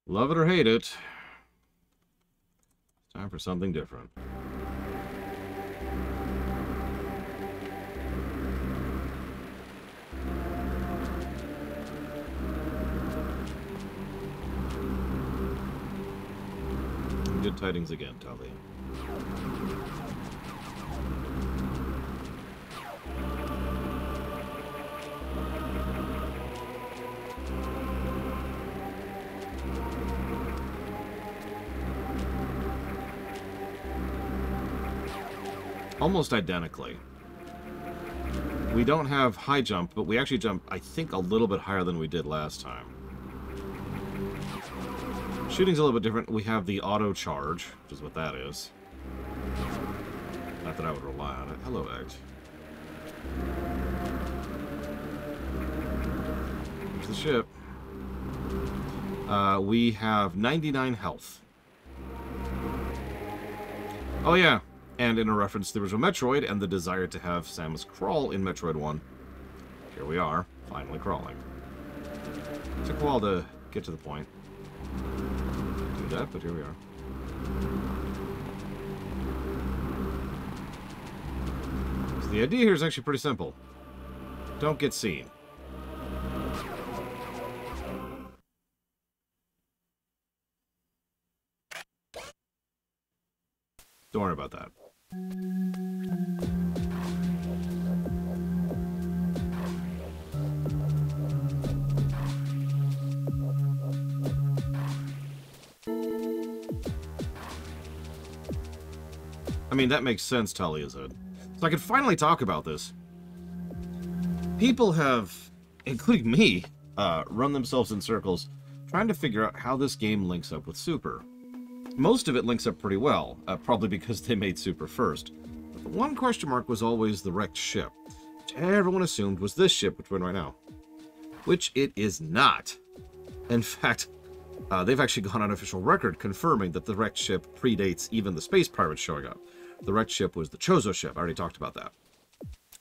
Love it or hate it, it's time for something different. Good tidings again, Tully. Almost identically. We don't have high jump, but we actually jump, I think, a little bit higher than we did last time. Shooting's a little bit different. We have the auto charge, which is what that is. Not that I would rely on it. Hello, Eggs. Here's the ship. We have 99 health. Oh, yeah. And in a reference to the original Metroid and the desire to have Samus crawl in Metroid 1, here we are, finally crawling. Took a while to get to the point. Do that, but here we are. So the idea here is actually pretty simple. Don't get seen. Don't worry about that. I mean, that makes sense, Talia said. So I can finally talk about this. People have, including me, run themselves in circles trying to figure out how this game links up with Super. Most of it links up pretty well, probably because they made Super first. But the one question mark was always the wrecked ship, which everyone assumed was this ship which we're in right now. Which it is not. In fact, they've actually gone on official record confirming that the wrecked ship predates even the space pirates showing up. The wrecked ship was the Chozo ship. I already talked about that.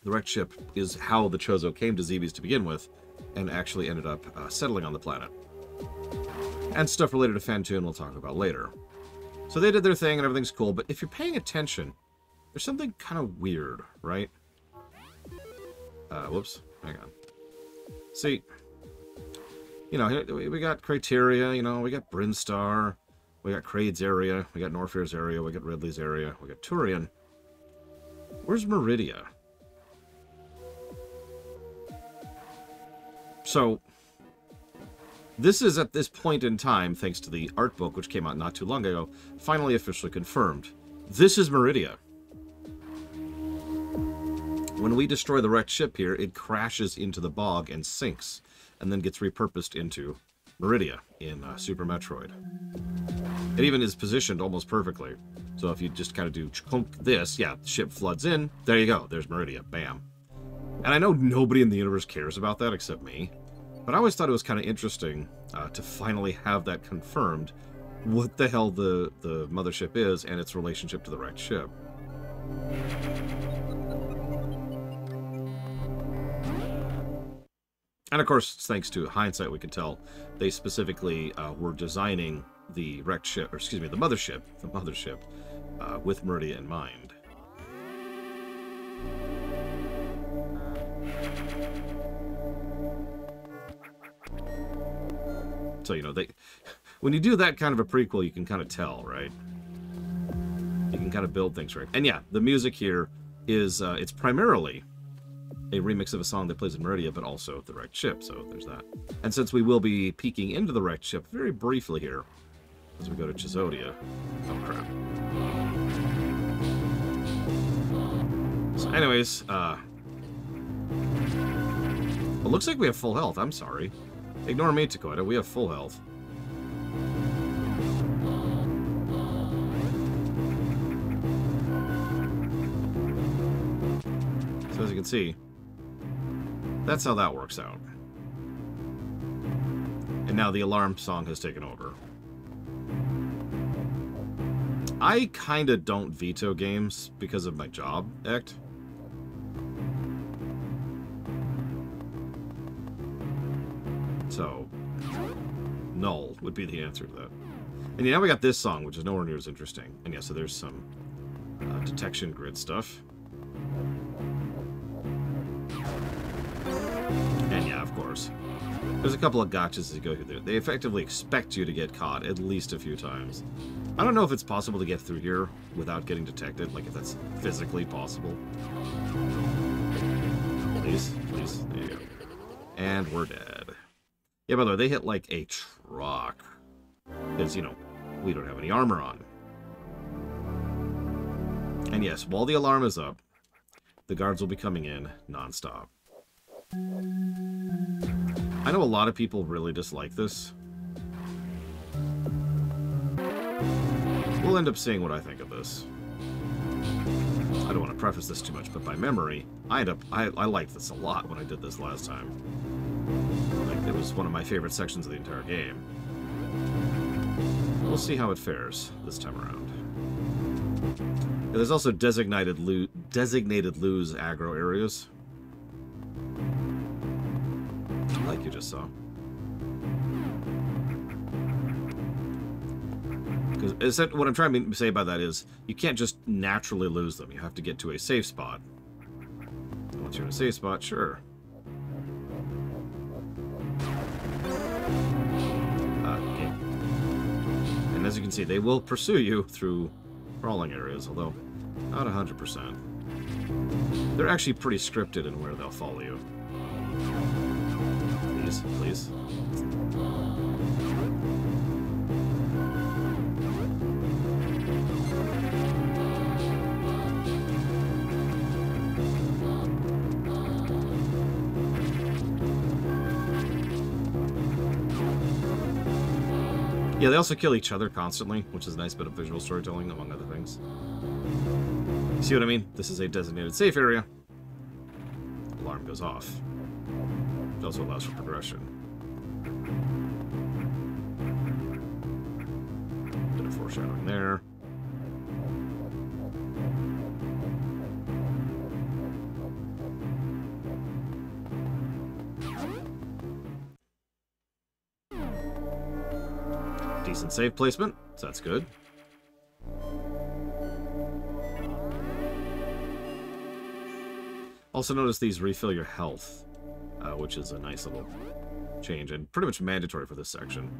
The wrecked ship is how the Chozo came to Zebes to begin with, and actually ended up settling on the planet. And stuff related to Fantune we'll talk about later. So they did their thing and everything's cool, but if you're paying attention, there's something kind of weird, right? Whoops. Hang on. See, you know, we got Criteria, you know, we got Brinstar, we got Kraid's area, we got Norfair's area, we got Ridley's area, we got Turian. Where's Meridia? So, this is at this point in time, thanks to the art book, which came out not too long ago, finally officially confirmed. This is Meridia. When we destroy the wrecked ship here, it crashes into the bog and sinks, and then gets repurposed into Meridia in Super Metroid. It even is positioned almost perfectly. So if you just kind of do this, yeah, the ship floods in, there you go, there's Meridia, bam. And I know nobody in the universe cares about that except me, but I always thought it was kind of interesting to finally have that confirmed, what the hell the mothership is and its relationship to the wrecked ship. And of course, thanks to hindsight, we can tell they specifically were designing the wrecked ship, or excuse me, the mothership, with Meridia in mind. So, you know, when you do that kind of a prequel, you can kind of tell, right? You can kind of build things right. And yeah, the music here is, it's primarily a remix of a song that plays in Meridia, but also the wrecked ship, so there's that. And since we will be peeking into the wrecked ship very briefly here, as we go to Chizodia. Oh, crap. So anyways, it looks like we have full health. I'm sorry. Ignore me, Dakota. We have full health. So as you can see, that's how that works out. And now the alarm song has taken over. I kinda don't veto games because of my job, Ect. So, null would be the answer to that. And yeah, now we got this song, which is nowhere near as interesting. And yeah, so there's some detection grid stuff. And yeah, of course. There's a couple of gotchas as you go through there. They effectively expect you to get caught at least a few times. I don't know if it's possible to get through here without getting detected, like if that's physically possible. Please, please, there you go. And we're dead. Yeah, by the way, they hit like a truck. Because, you know, we don't have any armor on. And yes, while the alarm is up, the guards will be coming in non-stop. I know a lot of people really dislike this. We'll end up seeing what I think of this. I don't want to preface this too much, but by memory, I liked this a lot when I did this last time. Like, it was one of my favorite sections of the entire game. We'll see how it fares this time around. Yeah, there's also designated lose aggro areas. Like you just saw. Because what I'm trying to say by that is, you can't just naturally lose them. You have to get to a safe spot. And once you're in a safe spot, sure. Okay. And as you can see, they will pursue you through crawling areas, although not 100%. They're actually pretty scripted in where they'll follow you. Please, please. Yeah, they also kill each other constantly, which is a nice bit of visual storytelling, among other things. See what I mean? This is a designated safe area. Alarm goes off. It also allows for progression. Bit of foreshadowing there. Decent save placement, so that's good. Also notice these refill your health, which is a nice little change and pretty much mandatory for this section.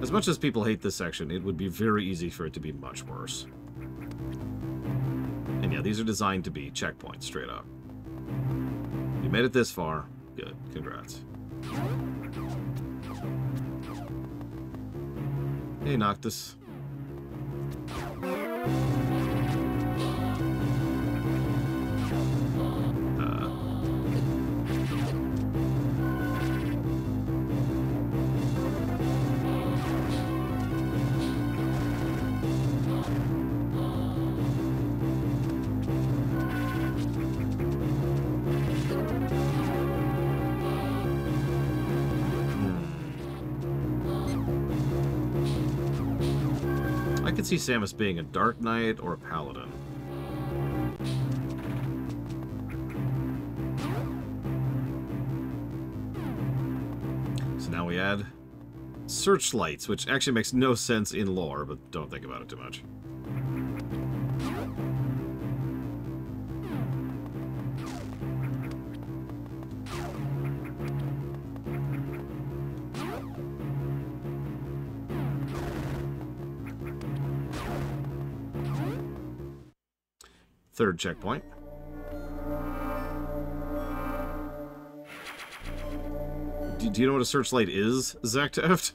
As much as people hate this section, it would be very easy for it to be much worse. And yeah, these are designed to be checkpoints, straight up. You made it this far, good, congrats. Hey, Noctis. I could see Samus being a Dark Knight or a Paladin. So now we add searchlights, which actually makes no sense in lore, but don't think about it too much. Third checkpoint. Do you know what a searchlight is, Zacteft?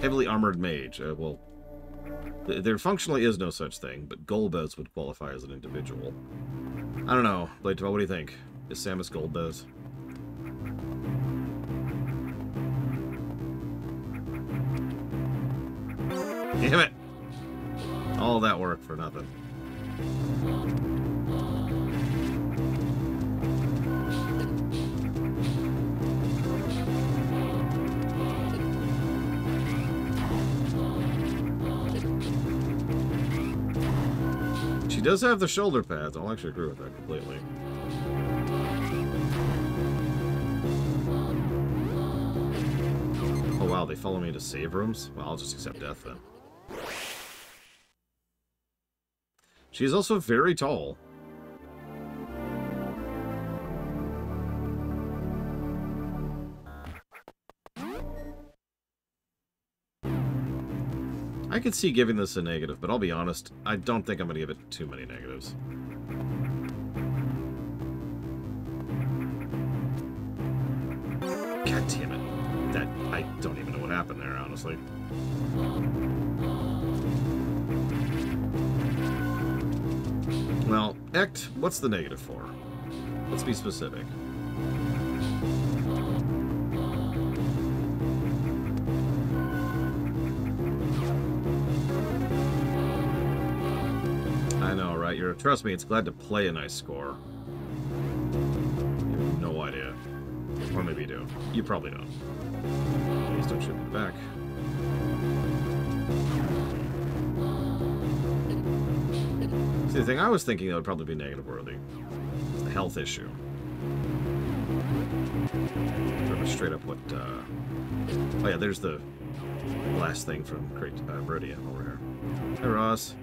Heavily armored mage. Well, there functionally is no such thing, but Golbez would qualify as an individual. I don't know. Blade, what do you think? Is Samus Golbez? Damn it! All that work for nothing. She does have the shoulder pads. I'll actually agree with that completely. wow, they follow me to save rooms? Well, I'll just accept death then. She is also very tall. I could see giving this a negative, but I'll be honest, I don't think I'm going to give it too many negatives. God damn it. I don't even know what happened there, honestly. Well, Ect, what's the negative for? Let's be specific. I know, right? Trust me, it's glad to play a nice score. You have no idea. Or maybe you do. You probably don't. Please don't shoot me back. See, the thing I was thinking that would probably be negative worthy. It's the health issue. Sort of straight up what, oh yeah, there's the last thing from Meridian over here. Hey, Ross.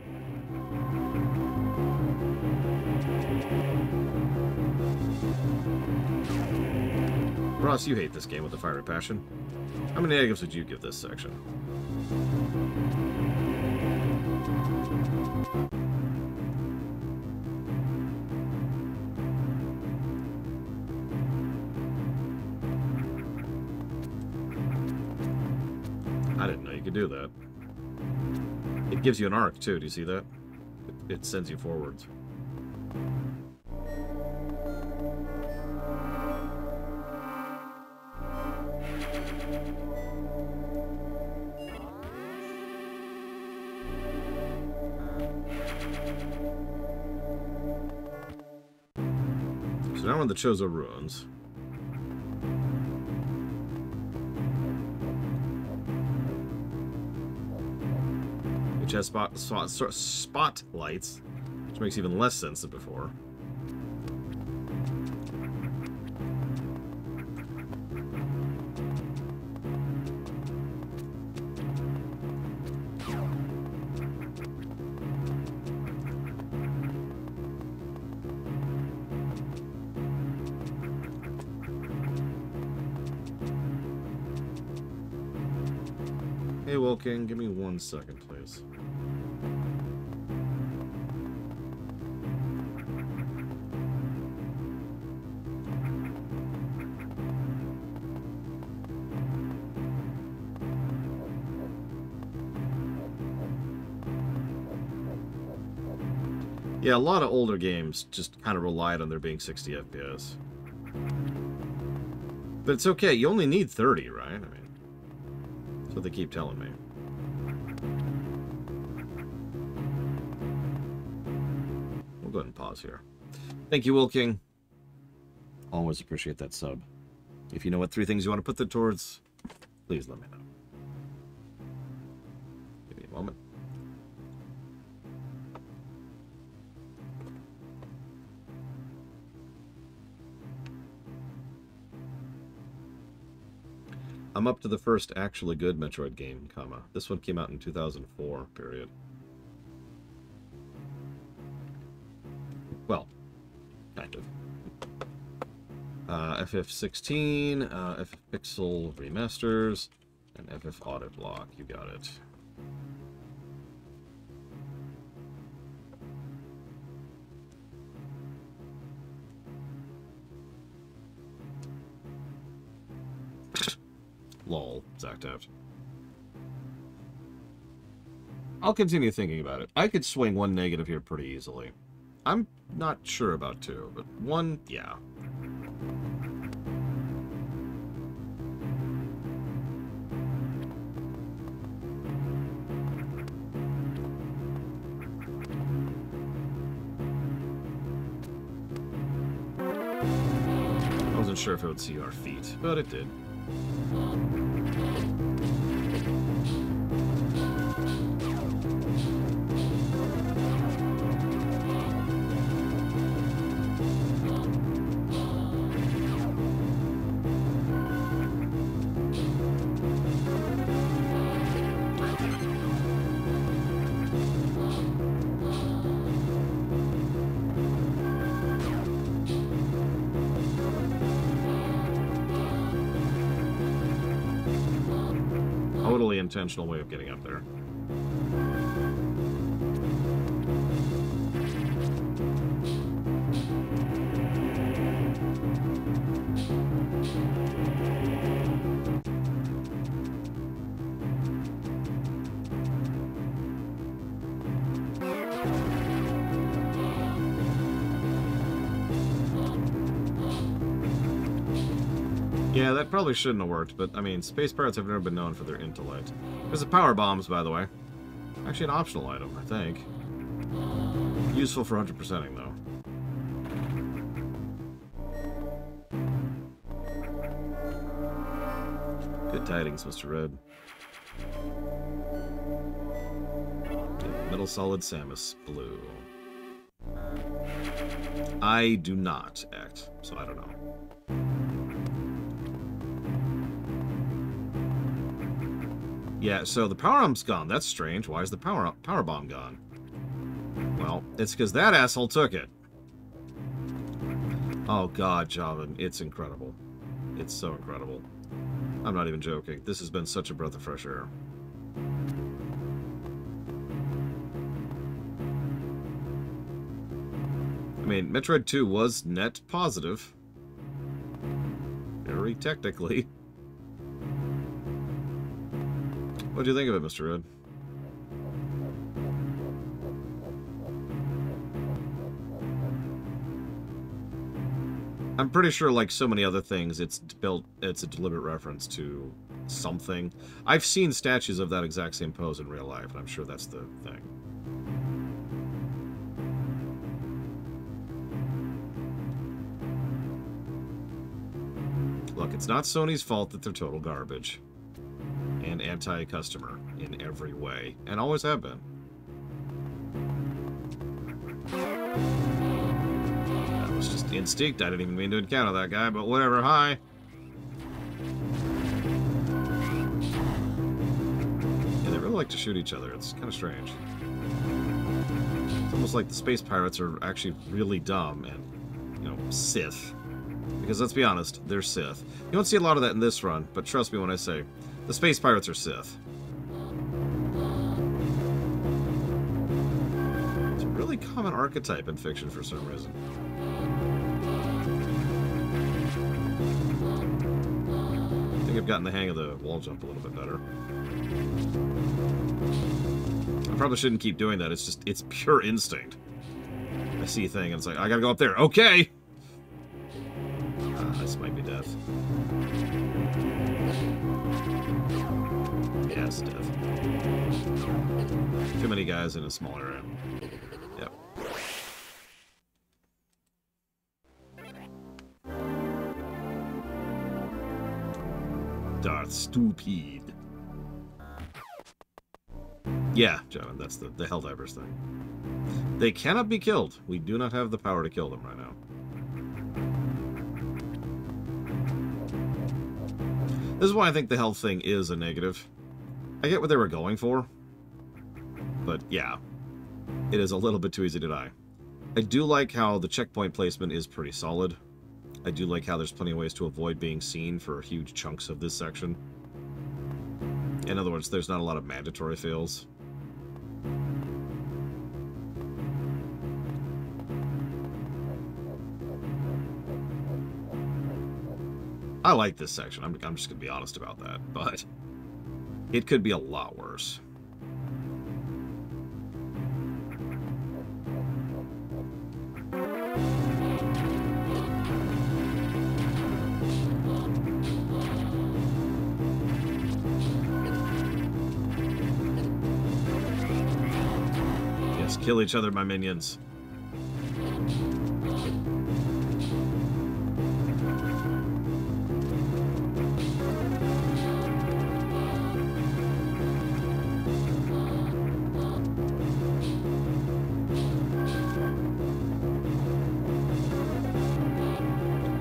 Ross, you hate this game with a fiery passion. How many negatives would you give this section? I didn't know you could do that. It gives you an arc, too. Do you see that? It sends you forwards. So now we're in the Chozo Ruins. Which has spotlights, which makes even less sense than before. Hey, Wilking, give me 1 second, please. Yeah, a lot of older games just kind of relied on there being 60 FPS. But it's okay, you only need 30, right? I mean, that's what they keep telling me. We'll go ahead and pause here. Thank you, Will King. Always appreciate that sub. If you know what 3 things you want to put them towards, please let me know. Give me a moment. I'm up to the first actually good Metroid game, comma. This one came out in 2004, period. Well, kind of. FF16, FF Pixel Remasters, and FF Audit Block. You got it. Lol, Zactaft. I'll continue thinking about it. I could swing 1 negative here pretty easily. I'm not sure about 2, but 1, yeah. I wasn't sure if it would see our feet, but it did. intentional way of getting up there. Yeah, that probably shouldn't have worked, but, I mean, space pirates have never been known for their intellect. There's the power bombs, by the way. Actually, an optional item, I think. Useful for 100%ing, though. Good tidings, Mr. Red. Metal Solid Samus Blue. I do not act, so I don't know. Yeah, so the power bomb's gone. That's strange. Why is the power bomb gone? Well, it's because that asshole took it. Oh god, Javan, it's incredible. It's so incredible. I'm not even joking. This has been such a breath of fresh air. I mean, Metroid 2 was net positive. Very technically. What do you think of it, Mr. Red? I'm pretty sure, like so many other things, it's a deliberate reference to something. I've seen statues of that exact same pose in real life, and I'm sure that's the thing. Look, it's not Sony's fault that they're total garbage. And anti-customer in every way, and always have been. That was just instinct. I didn't even mean to encounter that guy, but whatever. Hi. Yeah, they really like to shoot each other. It's kind of strange. It's almost like the space pirates are actually really dumb and, you know, Sith. Because let's be honest, they're Sith. You don't see a lot of that in this run, but trust me when I say, the space pirates are Sith. It's a really common archetype in fiction for some reason. I think I've gotten the hang of the wall jump a little bit better. I probably shouldn't keep doing that. It's just, it's pure instinct. I see a thing and it's like, I gotta go up there. Okay! This might be death. Yes, death. Too many guys in a small area. Yep. Darth Stupid. Yeah, John, that's the Helldivers thing. They cannot be killed. We do not have the power to kill them right now. This is why I think the health thing is a negative. I get what they were going for, but yeah, it is a little bit too easy to die. I do like how the checkpoint placement is pretty solid. I do like how there's plenty of ways to avoid being seen for huge chunks of this section. In other words, there's not a lot of mandatory fails. I like this section. I'm just going to be honest about that, but it could be a lot worse. Yes, kill each other, my minions.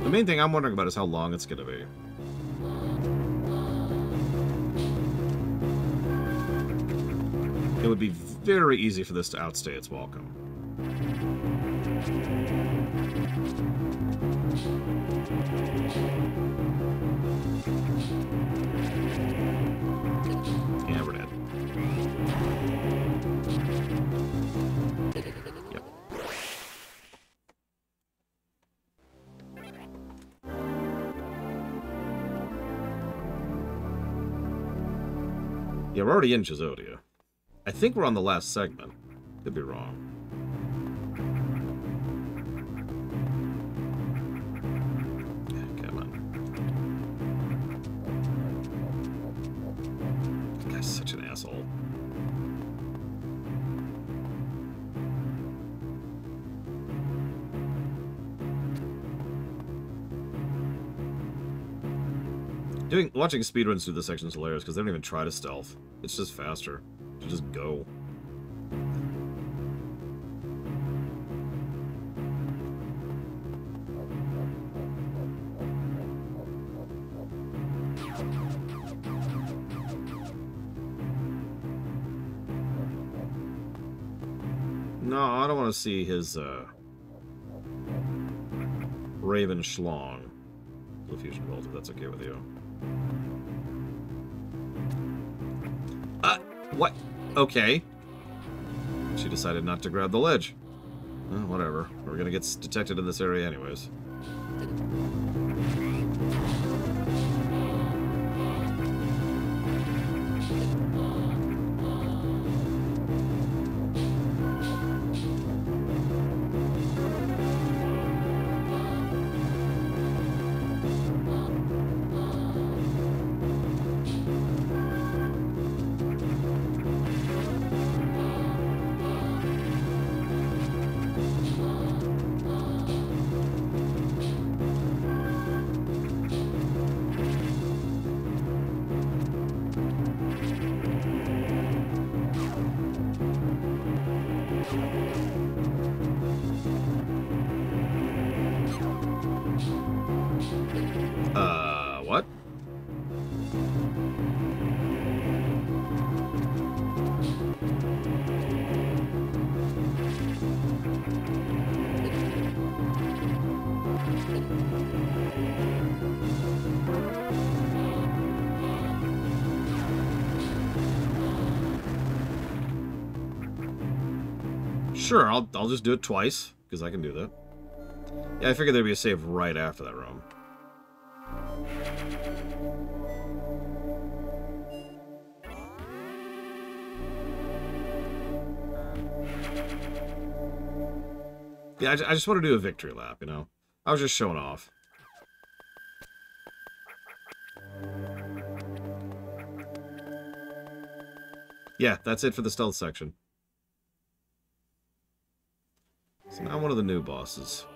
The main thing I'm wondering about is how long it's going to be. It would be very easy for this to outstay its welcome. And Yeah, we're already in Chizodia. I think we're on the last segment. Could be wrong. Come on. This guy's such an asshole. Watching speedruns through this section is hilarious because they don't even try to stealth. It's just faster. You just go. No, I don't want to see his Raven Schlong. Blue Fusion Bolt, if that's okay with you. What? Okay. She decided not to grab the ledge. Whatever. We're gonna get detected in this area anyways. What? Sure, I'll just do it twice, because I can do that. Yeah, I figured there'd be a save right after that room. Yeah, I just want to do a victory lap, you know? I was just showing off. Yeah, that's it for the stealth section. So now one of the new bosses.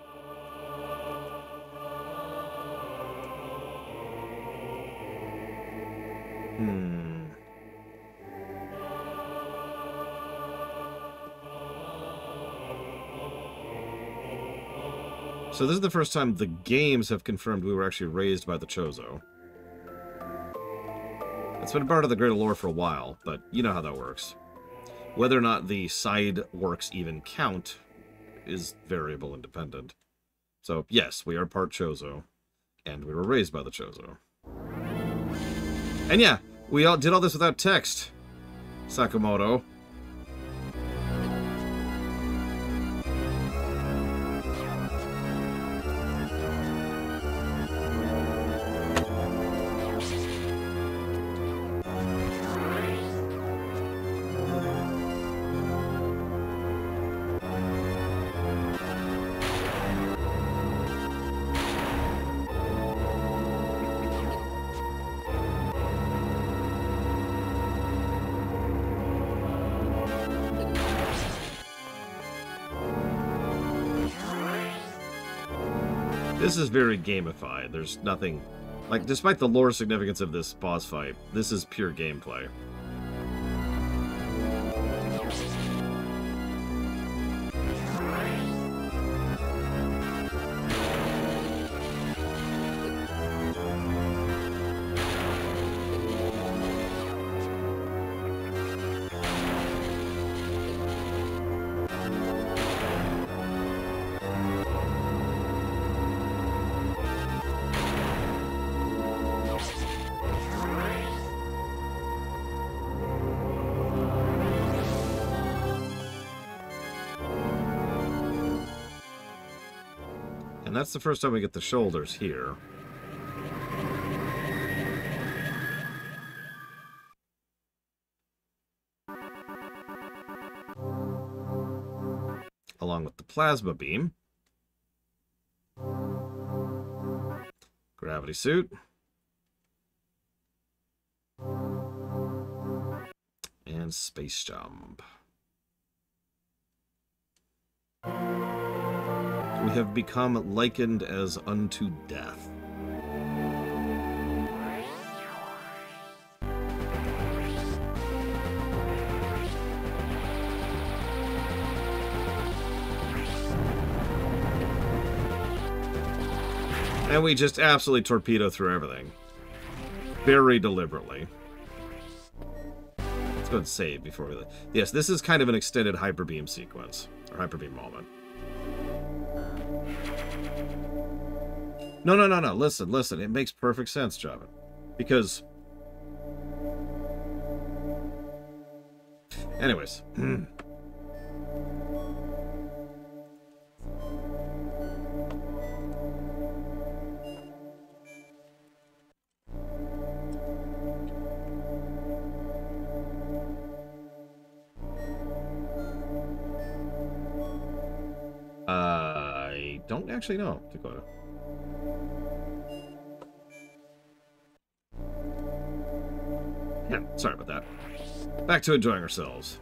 So this is the first time the games have confirmed we were actually raised by the Chozo. It's been part of the greater lore for a while, but you know how that works. Whether or not the side works even count is variable and dependent. So, yes, we are part Chozo, and we were raised by the Chozo. And yeah, we all did all this without text, Sakamoto. This is very gamified. There's nothing... Like, despite the lore significance of this boss fight, this is pure gameplay. And that's the first time we get the shoulders here. plasma beam. Gravity suit. And space jump. We have become likened as unto death. And we just absolutely torpedo through everything. Very deliberately. Let's go and save before we... Yes, this is kind of an extended hyper beam sequence. Or hyper beam moment. No. Listen. It makes perfect sense, Javin. Because... Anyways. I don't actually know, Dakota. Yeah, sorry about that. Back to enjoying ourselves.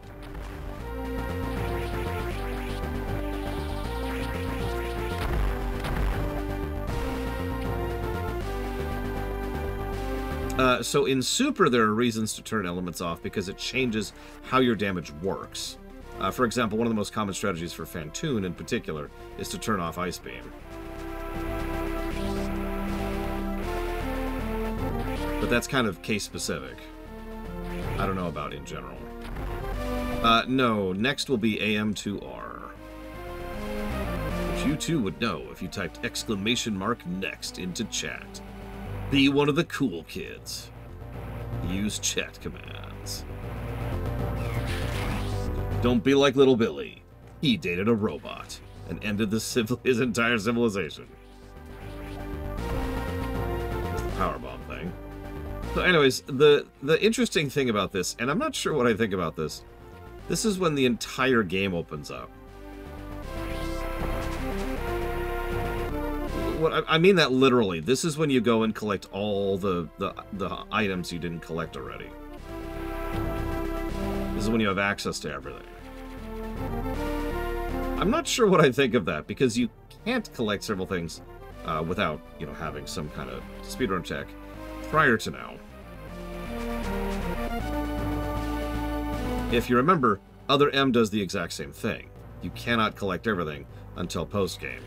So in Super, there are reasons to turn elements off because it changes how your damage works. For example, one of the most common strategies for Fantoon in particular is to turn off Ice Beam. But that's kind of case-specific. I don't know about in general. No, next will be AM2R. Which you too would know if you typed !next into chat. Be one of the cool kids. Use chat commands. Don't be like little Billy. He dated a robot and ended his entire civilization. It's the powerbomb thing. So anyways, the interesting thing about this, and I'm not sure what I think about this, this is when the entire game opens up. What I mean that literally. This is when you go and collect all the items you didn't collect already. This is when you have access to everything. I'm not sure what I think of that, because you can't collect several things without, you know, having some kind of speedrun check prior to now. If you remember, Other M does the exact same thing. You cannot collect everything until post-game.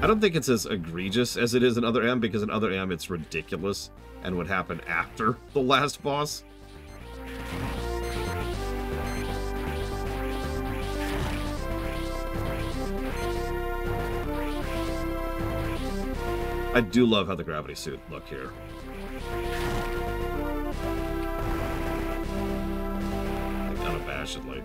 I don't think it's as egregious as it is in Other M, because in Other M it's ridiculous and would happen after the last boss. I do love how the gravity suit look here. Like, unabashedly.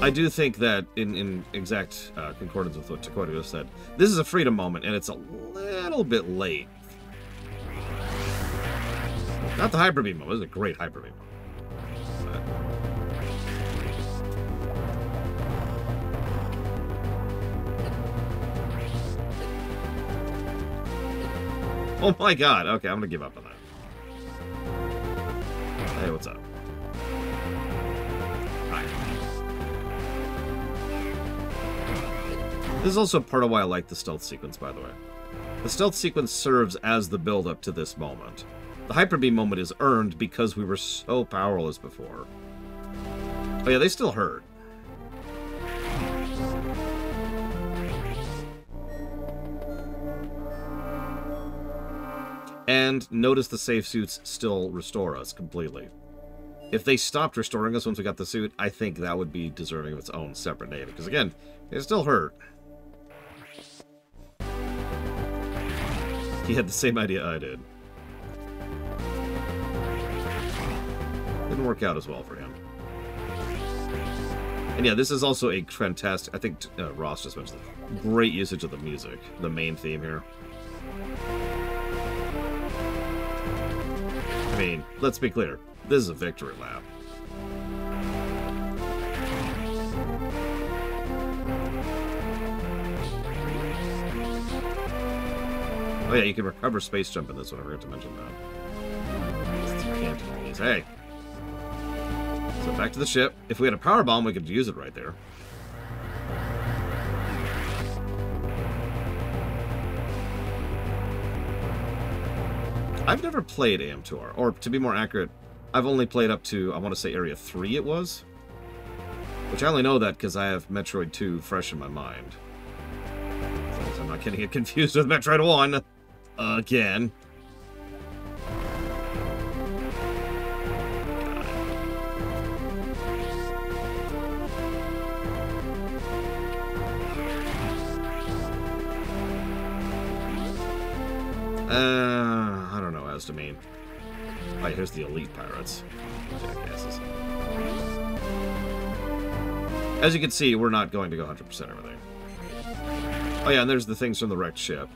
I do think that, in exact concordance with what Dakota just said, this is a freedom moment, and it's a little bit late. Not the Hyper Beam moment. This is a great Hyper Beam moment. Oh my god. Okay, I'm gonna give up on that. Hey, what's up? Hi. This is also part of why I like the stealth sequence, by the way. The stealth sequence serves as the build-up to this moment. The Hyper Beam moment is earned because we were so powerless before. Oh yeah, they still hurt. And notice the safe suits still restore us completely. If they stopped restoring us once we got the suit, I think that would be deserving of its own separate name. Because again, it still hurt. He had the same idea I did. Didn't work out as well for him. And yeah, this is also a fantastic... I think Ross just mentioned this. great usage of the music, the main theme here. I mean, let's be clear. This is a victory lap. Oh yeah, you can recover space jump in this one. I forgot to mention that. You can't do all these. Hey! So back to the ship. If we had a power bomb, we could use it right there. I've never played AM2R, or to be more accurate, I've only played up to, I want to say Area 3 it was. Which I only know that because I have Metroid 2 fresh in my mind. As long as I'm not getting it confused with Metroid 1 again. I don't know as to mean. Oh, here's the elite pirates. Jackasses. As you can see, we're not going to go 100% everything. Oh yeah, and there's the things from the wrecked ship.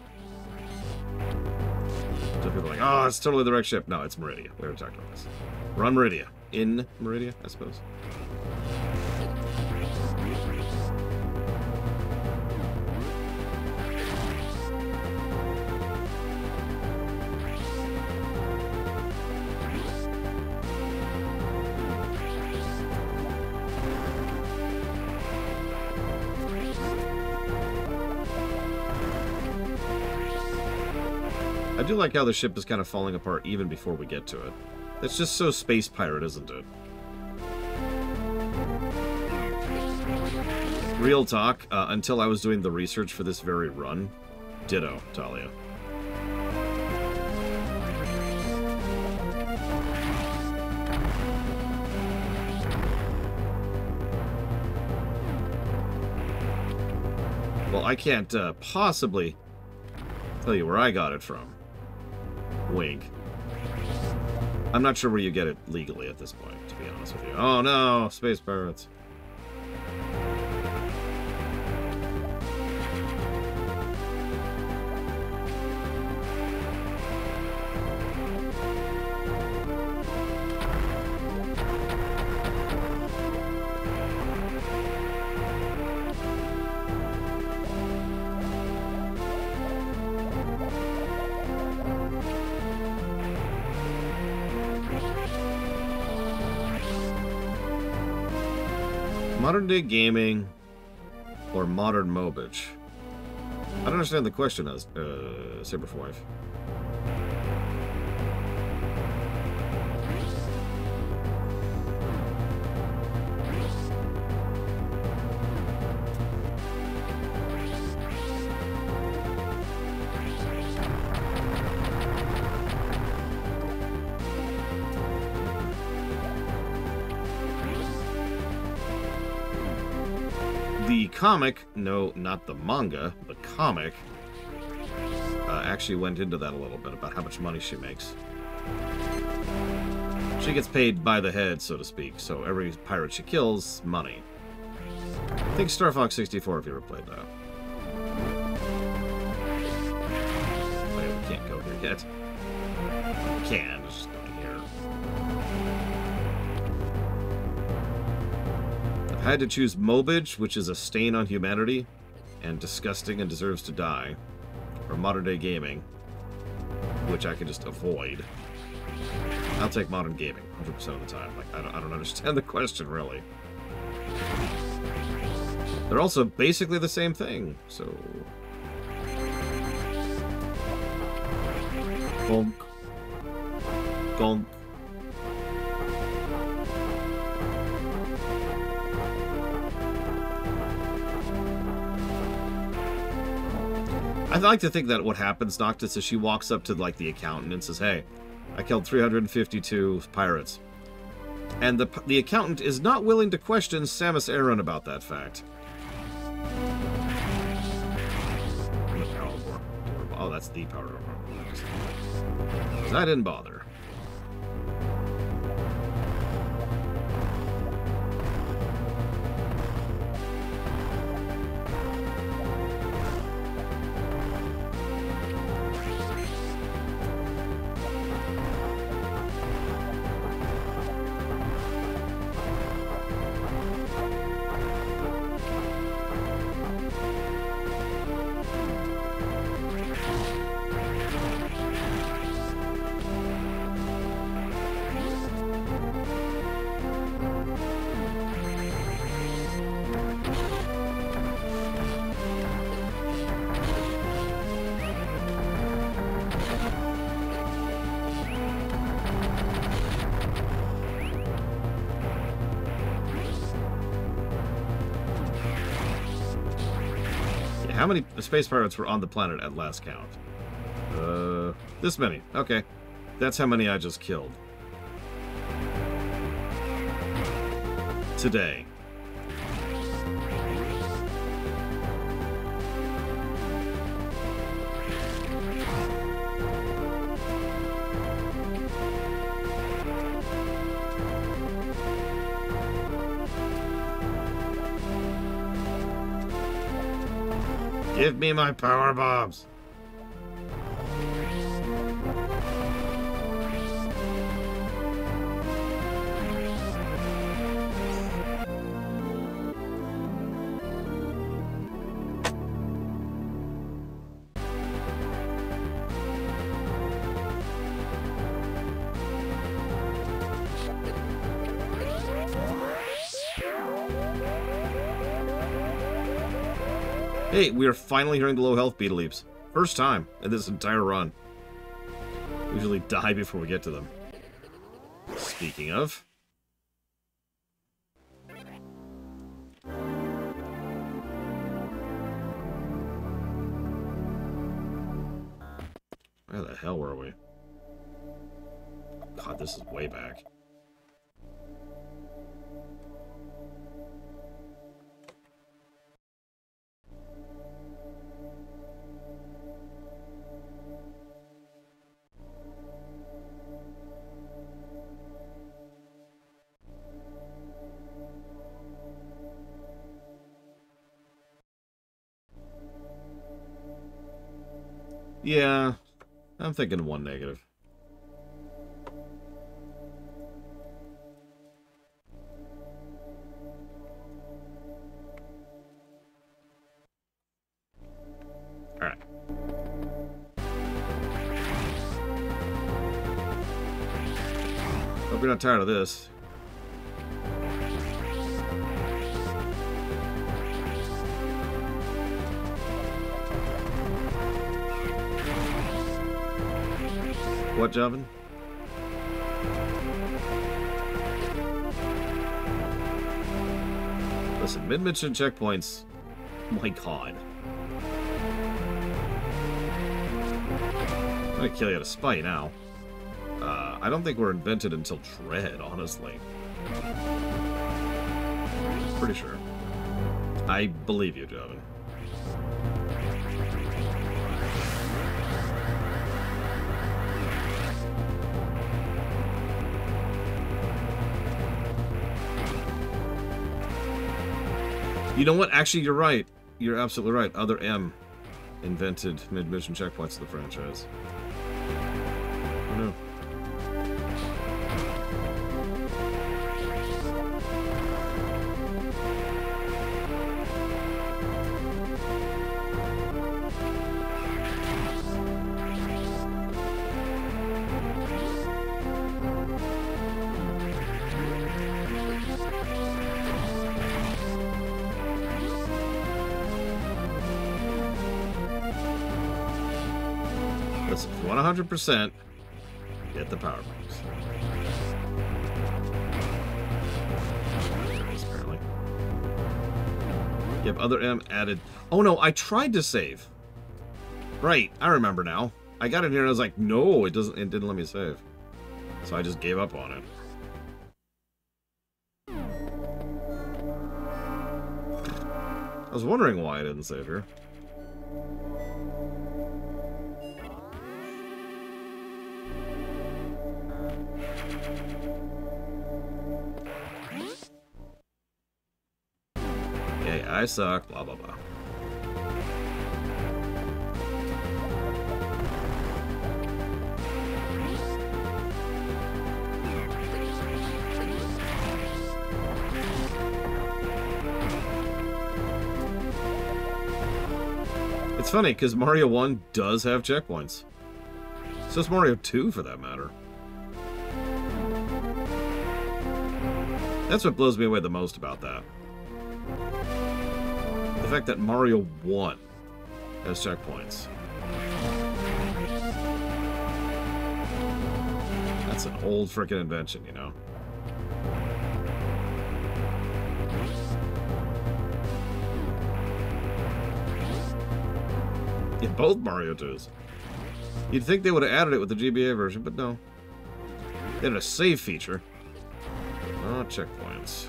So people are like, oh, it's totally the wrecked ship. No, it's Meridia. We already talked about this. We're on Meridia. In Meridia, I suppose. I do like how the ship is kind of falling apart even before we get to it. It's just so space pirate, isn't it? Real talk, until I was doing the research for this very run. Ditto, Talia. Well, I can't possibly tell you where I got it from. Wink. I'm not sure where you get it legally at this point, to be honest with you. Oh no, space pirates. Modern day gaming or modern mobage? I don't understand the question as Saberwife. The comic, no, not the manga, the comic, actually went into that a little bit about how much money she makes. She gets paid by the head, so to speak, so every pirate she kills, money. Think Star Fox 64 if you ever played that. Wait, we can't go here yet. We can, let's just go here. I had to choose Mobage, which is a stain on humanity, and disgusting and deserves to die, or modern day gaming, which I can just avoid. I'll take modern gaming 100% of the time. Like I don't understand the question really. They're also basically the same thing, so. Gonk. Gonk. I like to think that what happens, Noctis, is she walks up to, like, the accountant and says, hey, I killed 352 pirates. And the accountant is not willing to question Samus Aran about that fact. Oh, that's the power door. I didn't bother. how many space pirates were on the planet at last count? This many. Okay. That's how many I just killed. Today. Give me my power bombs. Hey, we are finally hearing the low health beetle leaps. First time in this entire run. We usually die before we get to them. Speaking of... where the hell were we? God, this is way back. Yeah, I'm thinking 1 negative. Alright. Hope you're not tired of this. What, Javin? Listen, mid-mission checkpoints. My God. I'm gonna kill you out of spite now. I don't think we're invented until Dread, honestly. Pretty sure. I believe you, Javin. You know what? Actually, you're right. You're absolutely right. Other M invented mid-mission checkpoints of the franchise. Oh, no. Listen, if you want 100%, get the power bombs. Apparently. Yep, other M added. Oh no, I tried to save. Right, I remember now. I got in here and I was like, no, it didn't let me save. So I just gave up on it. I was wondering why I didn't save here. Hey, I suck, blah blah blah. It's funny, because Mario 1 does have checkpoints. So does Mario 2, for that matter. That's what blows me away the most about that. The fact that Mario 1 has checkpoints. That's an old frickin' invention, you know? Yeah, both Mario 2s. You'd think they would have added it with the GBA version, but no. They had a save feature. Oh, checkpoints.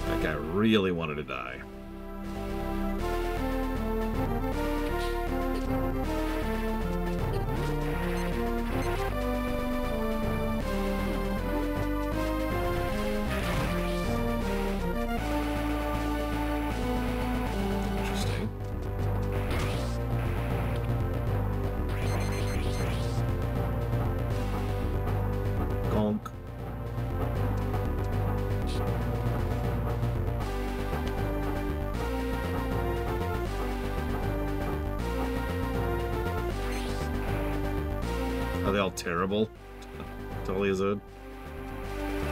That guy really wanted to die. Are they all terrible? Totally is it.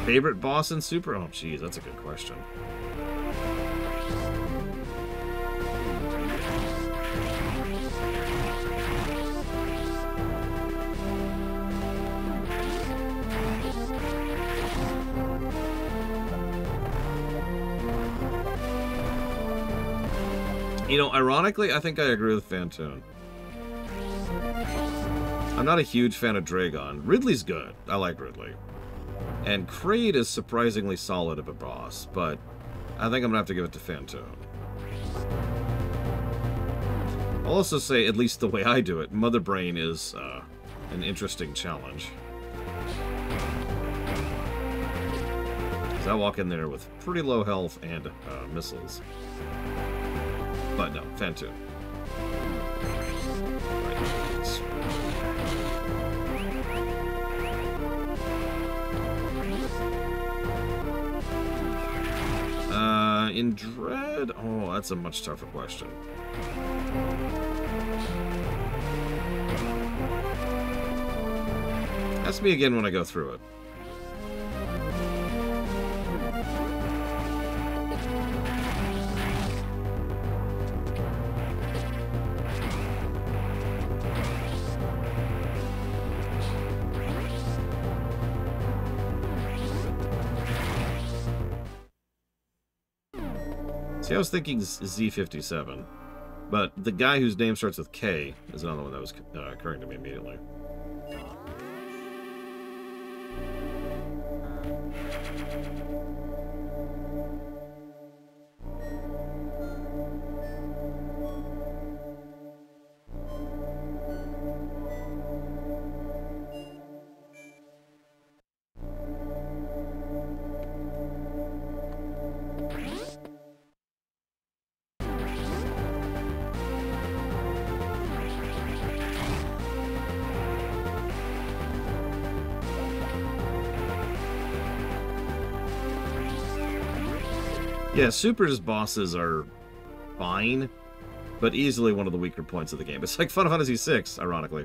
Favorite boss in Super? Oh, jeez, that's a good question. You know, ironically, I think I agree with Phantoon. I'm not a huge fan of Dragon. Ridley's good. I like Ridley. And Kraid is surprisingly solid of a boss, but I think I'm going to have to give it to Phantoon. I'll also say, at least the way I do it, Mother Brain is an interesting challenge. Because I walk in there with pretty low health and missiles. But no, Phantoon. In Dread? Oh, that's a much tougher question. Ask me again when I go through it. See, I was thinking Z57, but the guy whose name starts with K is another one that was occurring to me immediately. Yeah, Super's bosses are fine, but easily one of the weaker points of the game. It's like Final Fantasy VI, ironically.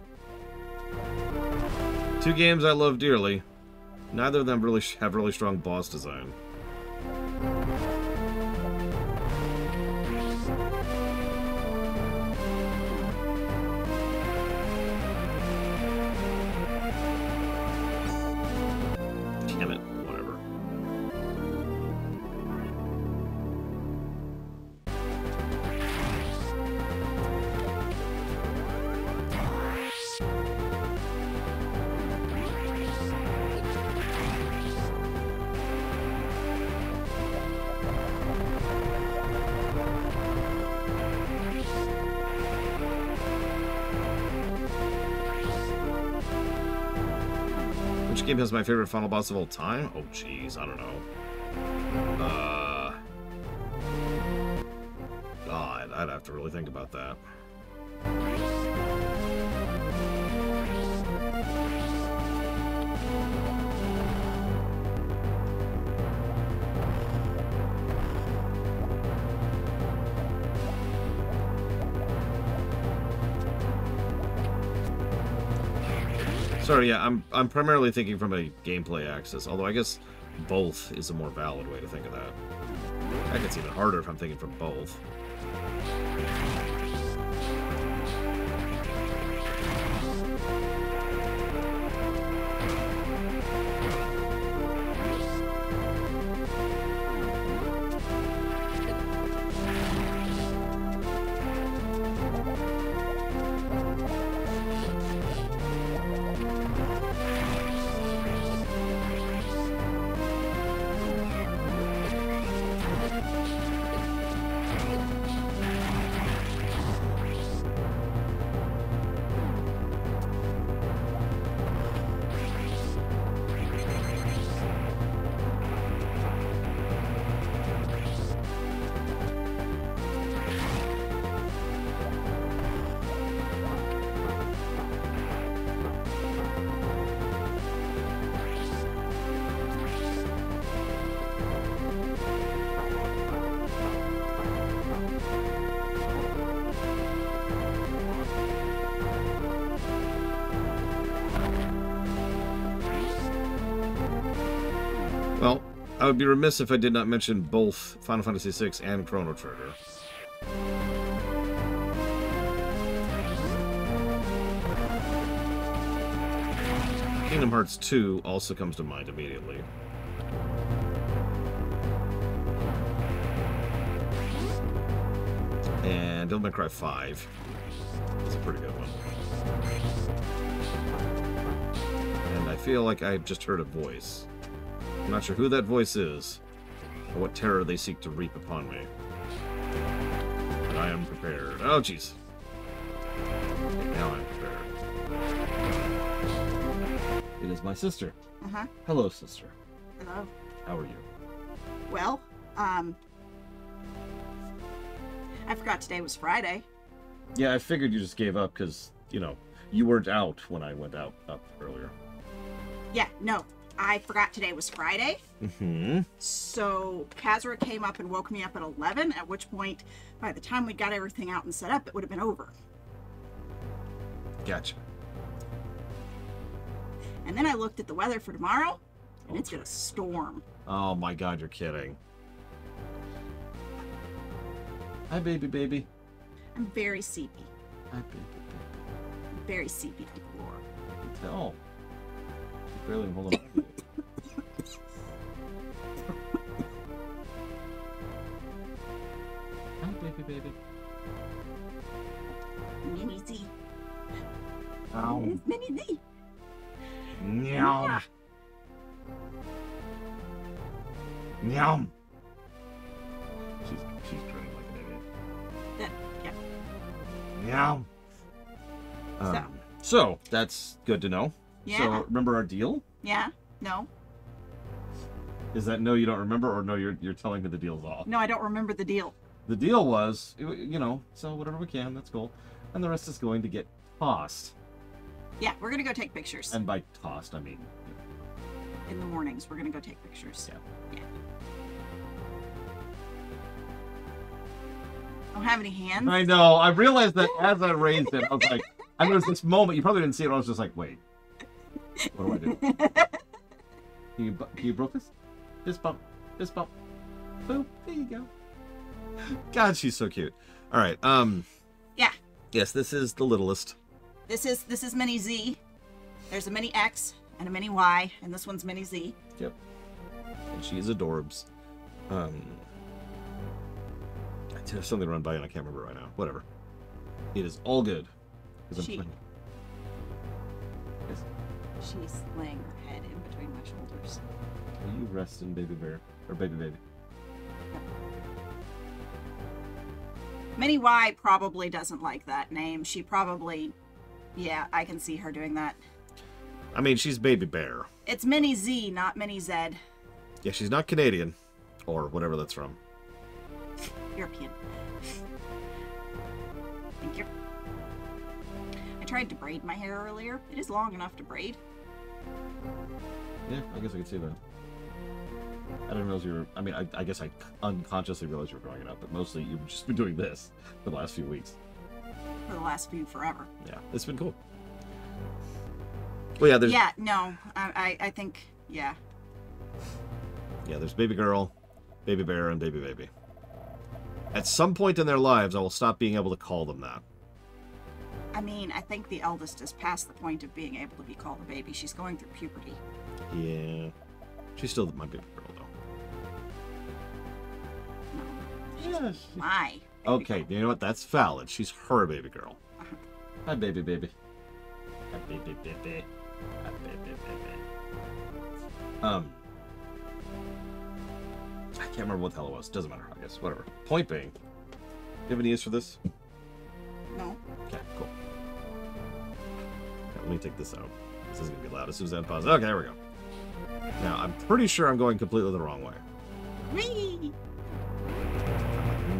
Two games I love dearly. Neither of them really have really strong boss design. Damn it, whatever. Which game has my favorite final boss of all time? Oh, jeez, I don't know. God, I'd have to really think about that. Sorry, yeah, I'm primarily thinking from a gameplay axis, although I guess both is a more valid way to think of that. That gets even harder if I'm thinking from both. Well, I would be remiss if I did not mention both Final Fantasy VI and Chrono Trigger. Kingdom Hearts 2 also comes to mind immediately. And Devil May Cry 5. It's a pretty good one. And I feel like I just heard a voice. I'm not sure who that voice is, or what terror they seek to reap upon me. But I am prepared. Oh, jeez. Okay, now I'm prepared. It is my sister. Uh-huh. Hello, sister. Hello. How are you? Well, I forgot today was Friday. Yeah, I figured you just gave up because, you know, you weren't out when I went up earlier. Yeah, no. I forgot today was Friday. Mm-hmm. So Kazura came up and woke me up at 11, at which point, by the time we got everything out and set up, it would have been over. Gotcha. And then I looked at the weather for tomorrow, and it's going to storm. Oh my god, you're kidding. Hi, baby, baby. I'm very seepy. Hi, baby, baby. Very seepy on the floor. I can tell. She's barely holding on to you. Hi, baby, baby. Mini Z. Ow. It's Mini Z. Meow. Meow. She's turning like an idiot. Yeah. Meow. So that's good to know. Yeah. So remember our deal? Yeah. No. Is that no, you don't remember, or no, you're telling me the deal's off? No, I don't remember the deal. The deal was, you know, so whatever we can, that's cool, and the rest is going to get tossed. Yeah, we're going to go take pictures. And by tossed, I mean, In the mornings, we're going to go take pictures. Yeah. Yeah. Don't have any hands. I know. I realized that as I raised it, I was like, and there was this moment, you probably didn't see it, I was just like, wait, what do I do? You broke this? Fist bump. Fist bump. Boop. There you go. God, she's so cute. All right. Yeah. Yes, this is the littlest. This is Mini Z. There's a Mini X and a Mini Y, and this one's Mini Z. Yep. And she is adorbs. There's something run by and I can't remember right now. Whatever. It is all good. She- Yes. She's laying her head in between my shoulders. Are you resting, baby bear? Or baby baby? Mini Y probably doesn't like that name. She probably, yeah, I can see her doing that. I mean, she's baby bear. It's Mini Z, not Mini Z. Yeah, she's not Canadian. Or whatever that's from. European. Thank you. I tried to braid my hair earlier. It is long enough to braid. Yeah, I guess I could see that. I didn't realize you were... I mean, I guess I unconsciously realized you were growing it up, but mostly you've just been doing this for the last few weeks. For the last few forever. Yeah, it's been cool. Well, yeah, there's... Yeah, no. I think, yeah. Yeah, there's baby girl, baby bear, and baby baby. At some point in their lives, I will stop being able to call them that. I mean, I think the eldest is past the point of being able to be called a baby. She's going through puberty. Yeah. She's still my baby girl, though. No. Yes. My. Baby Okay, girl. you know what? That's valid. She's her baby girl. Uh-huh. Hi, baby baby. Hi, baby baby. Hi, baby baby. I can't remember what the hell it was. Doesn't matter, I guess. Whatever. Point being, do you have any use for this? No. Okay, cool. Okay, let me take this out. This is going to be loud as soon as I unpause. Okay, there we go. Now, I'm pretty sure I'm going completely the wrong way. Whee!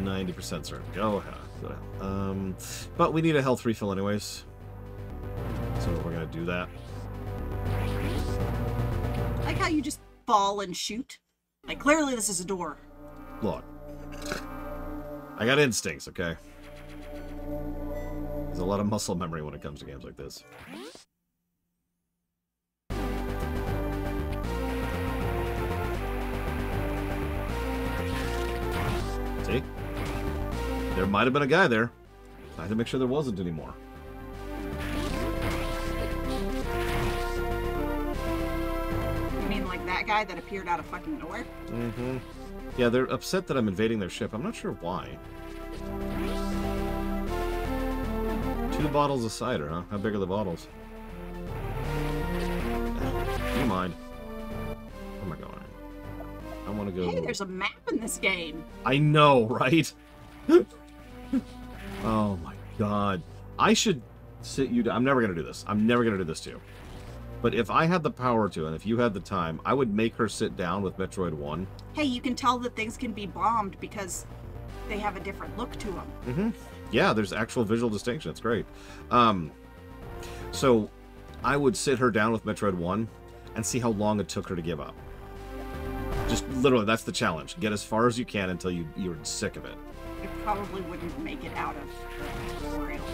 90% certain. Go ahead. Go ahead. But we need a health refill anyways. So we're going to do that. I like how you just fall and shoot. Like, clearly this is a door. Look. I got instincts, okay? There's a lot of muscle memory when it comes to games like this. might have been a guy there. I had to make sure there wasn't anymore. You mean like that guy that appeared out of fucking nowhere? Mm-hmm. Yeah, they're upset that I'm invading their ship. I'm not sure why. 2 bottles of cider, huh? How big are the bottles? Do you mind? Where am I going? I want to go... Hey, there's a map in this game. I know, right? Oh my god. I should sit you down. I'm never going to do this. I'm never going to do this to you. But if I had the power to, and if you had the time, I would make her sit down with Metroid 1. Hey, you can tell that things can be bombed because they have a different look to them. Mm-hmm. Yeah, there's actual visual distinction. It's great. So I would sit her down with Metroid 1 and see how long it took her to give up. Just literally, that's the challenge. Get as far as you can until you're sick of it. I probably wouldn't make it out of the tutorial.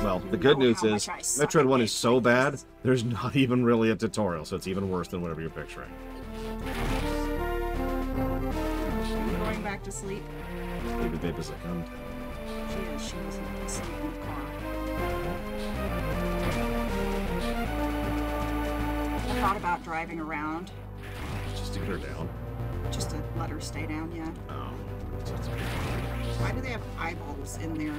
Well, the good news is Metroid 1 is so bad, there's not even really a tutorial, so it's even worse than whatever you're picturing. Are you going back to sleep? Baby baby's like, I'm... She is. She was asleep in the car. I thought about driving around. Just to get her down. Just to let her stay down, yeah. Oh. Why do they have eyeballs in there?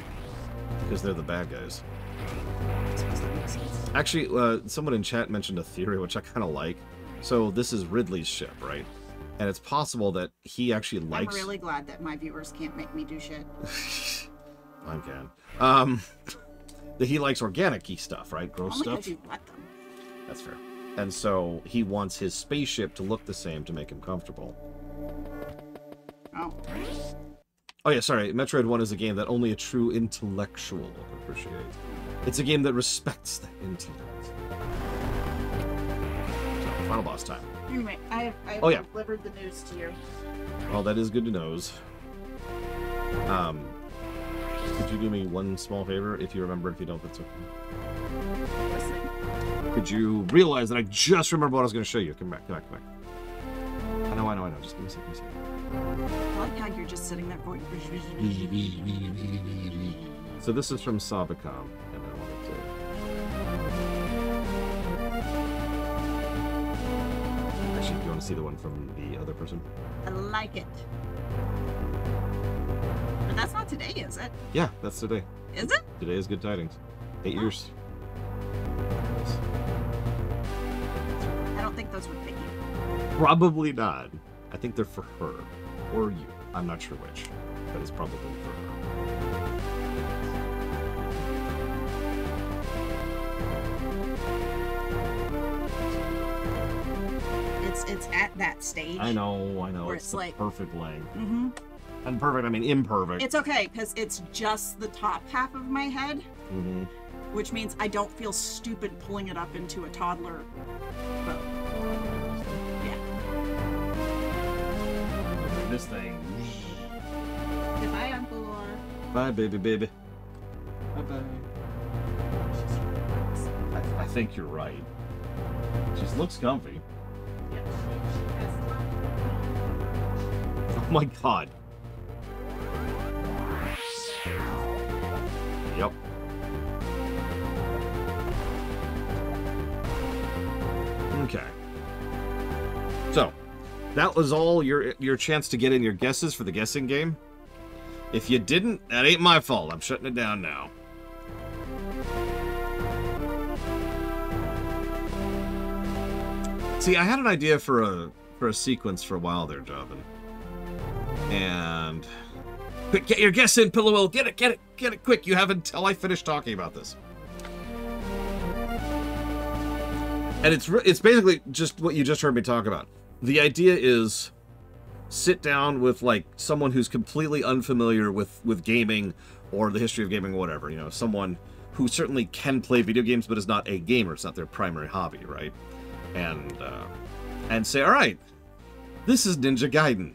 Because they're the bad guys. I suppose that makes sense. Actually, someone in chat mentioned a theory, which I kind of like. So this is Ridley's ship, right? And it's possible that he actually likes... I'm really glad that my viewers can't make me do shit. I can. That he likes organic-y stuff, right? Gross Only stuff. because you let them. That's fair. And so he wants his spaceship to look the same to make him comfortable. Oh. Oh yeah, sorry. Metroid 1 is a game that only a true intellectual will appreciate. It's a game that respects the intellect. So, final boss time. Anyway, I Oh, yeah. delivered the news to you. Well, that is good to know. Could you do me one small favor? If you remember, if you don't, that's okay. Listening. Could you realize that I just remembered what I was going to show you? Come back, come back, come back. I know. Just give me a second. I like how you're just sitting there going... So this is from Sabacom, and I wanted to... Actually, do you want to see the one from the other person? I like it. But that's not today, is it? Yeah, that's today. Is it? Today is Good Tidings. 8 years. I don't think those would fit you. Probably not. I think they're for her. Or you. I'm not sure which. But it's probably for her. It's at that stage. I know. Where It's it's the like... perfect length. Mm-hmm. And perfect, I mean imperfect. It's okay, because it's just the top half of my head. Mm-hmm. Which means I don't feel stupid pulling it up into a toddler boat. Yeah. This thing. Goodbye, Uncle Laura. Bye, baby. Bye-bye. I think you're right. She looks comfy. Yeah, she has a lot. Oh my god. Yep. Okay. So, that was all your chance to get in your guesses for the guessing game. If you didn't, that ain't my fault. I'm shutting it down now. See, I had an idea for a sequence for a while there, Jobbin. And quick, get your guess in, Pillow Will. Get it quick. You have until I finish talking about this. And it's basically just what you just heard me talk about. The idea is sit down with like someone who's completely unfamiliar with gaming or the history of gaming or whatever, you know, someone who certainly can play video games but is not a gamer. It's not their primary hobby, right? And say, all right, this is Ninja Gaiden.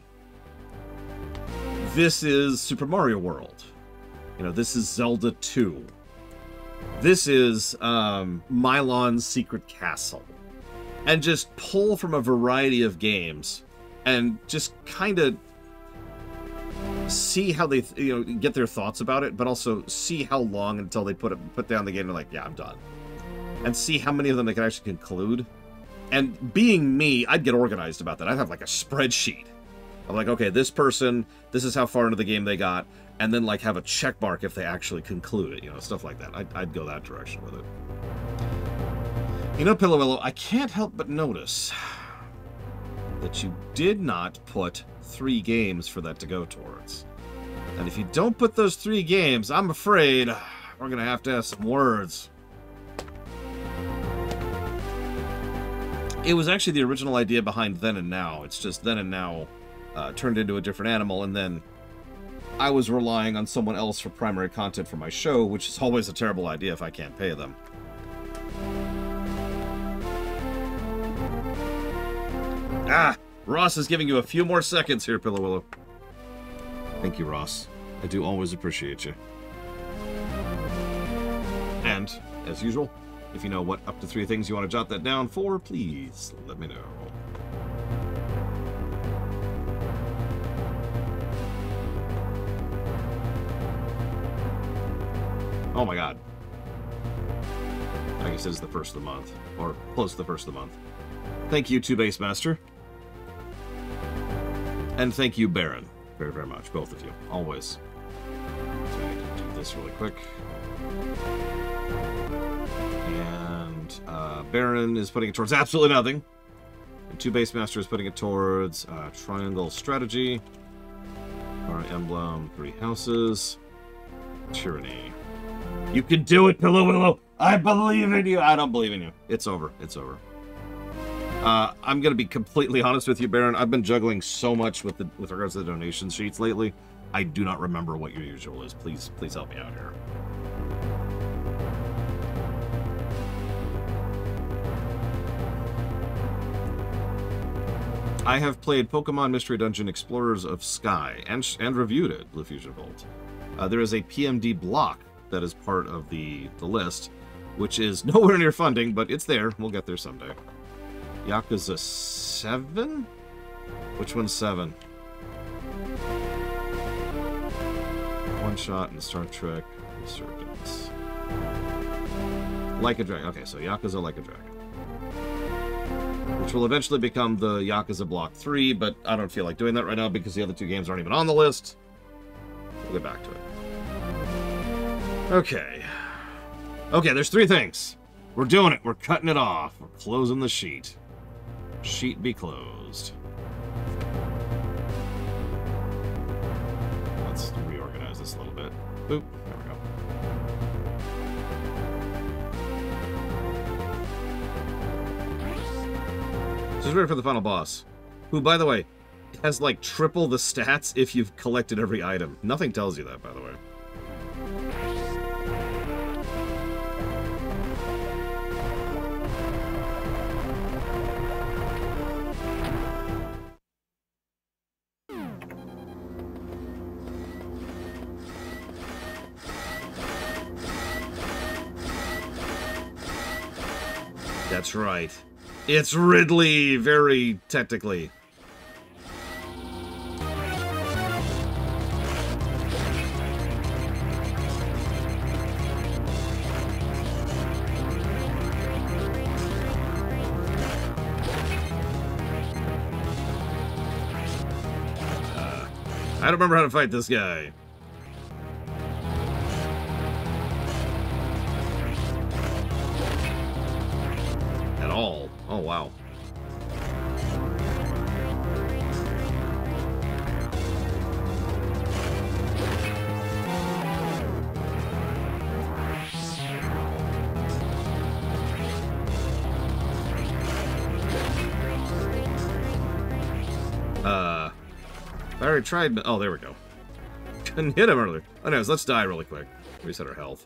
This is Super Mario World. You know, this is Zelda 2. This is Mylon's Secret Castle. And just pull from a variety of games and just kind of see how they, get their thoughts about it, but also see how long until they put down the game and they're like, yeah, I'm done. And see how many of them they can actually conclude. And being me, I'd get organized about that. I'd have like a spreadsheet. I'm like, okay, this person, this is how far into the game they got, and then like have a check mark if they actually conclude it, stuff like that. I'd go that direction with it. Pillow Willow, I can't help but notice that you did not put 3 games for that to go towards. And if you don't put those 3 games, I'm afraid we're going to have some words. It was actually the original idea behind Then and Now. It's just Then and Now turned into a different animal, and then I was relying on someone else for primary content for my show, which is always a terrible idea if I can't pay them. Ah! Ross is giving you a few more seconds here, Pillow Willow. Thank you, Ross. I do always appreciate you. And, as usual, if you know what up to 3 things you want to jot that down for, please let me know. Oh my god. I guess it's the first of the month. Or close to the first of the month. Thank you, 2 Master. And thank you, Baron. Very, very much. Both of you. Always. So I need to do this really quick. And Baron is putting it towards absolutely nothing. And 2 Master is putting it towards Triangle Strategy. Our Emblem, 3 Houses. Tyranny. You can do it, Pillow Willow! I believe in you! I don't believe in you. It's over. It's over. I'm going to be completely honest with you, Baron. I've been juggling so much with regards to the donation sheets lately. I do not remember what your usual is. Please help me out here. I have played Pokemon Mystery Dungeon Explorers of Sky and reviewed it, Blue Fusion Volt. There is a PMD block that is part of the list, which is nowhere near funding, but it's there. We'll get there someday. Yakuza 7? Which one's 7? One Shot and Star Trek Resurgence. Like a Dragon. Okay, so Yakuza Like a Dragon. Which will eventually become the Yakuza Block 3, but I don't feel like doing that right now because the other 2 games aren't even on the list. We'll get back to it. Okay. Okay, there's 3 things. We're doing it. We're cutting it off. We're closing the sheet. Sheet be closed. Let's reorganize this a little bit. Boop. There we go. Just ready for the final boss. Who, by the way, has like triple the stats if you've collected every item. Nothing tells you that, by the way. That's right. It's Ridley, very technically. I don't remember how to fight this guy. At all. Oh, wow. I already tried, but... Oh, there we go. Couldn't hit him earlier. Anyways, let's die really quick. Reset our health.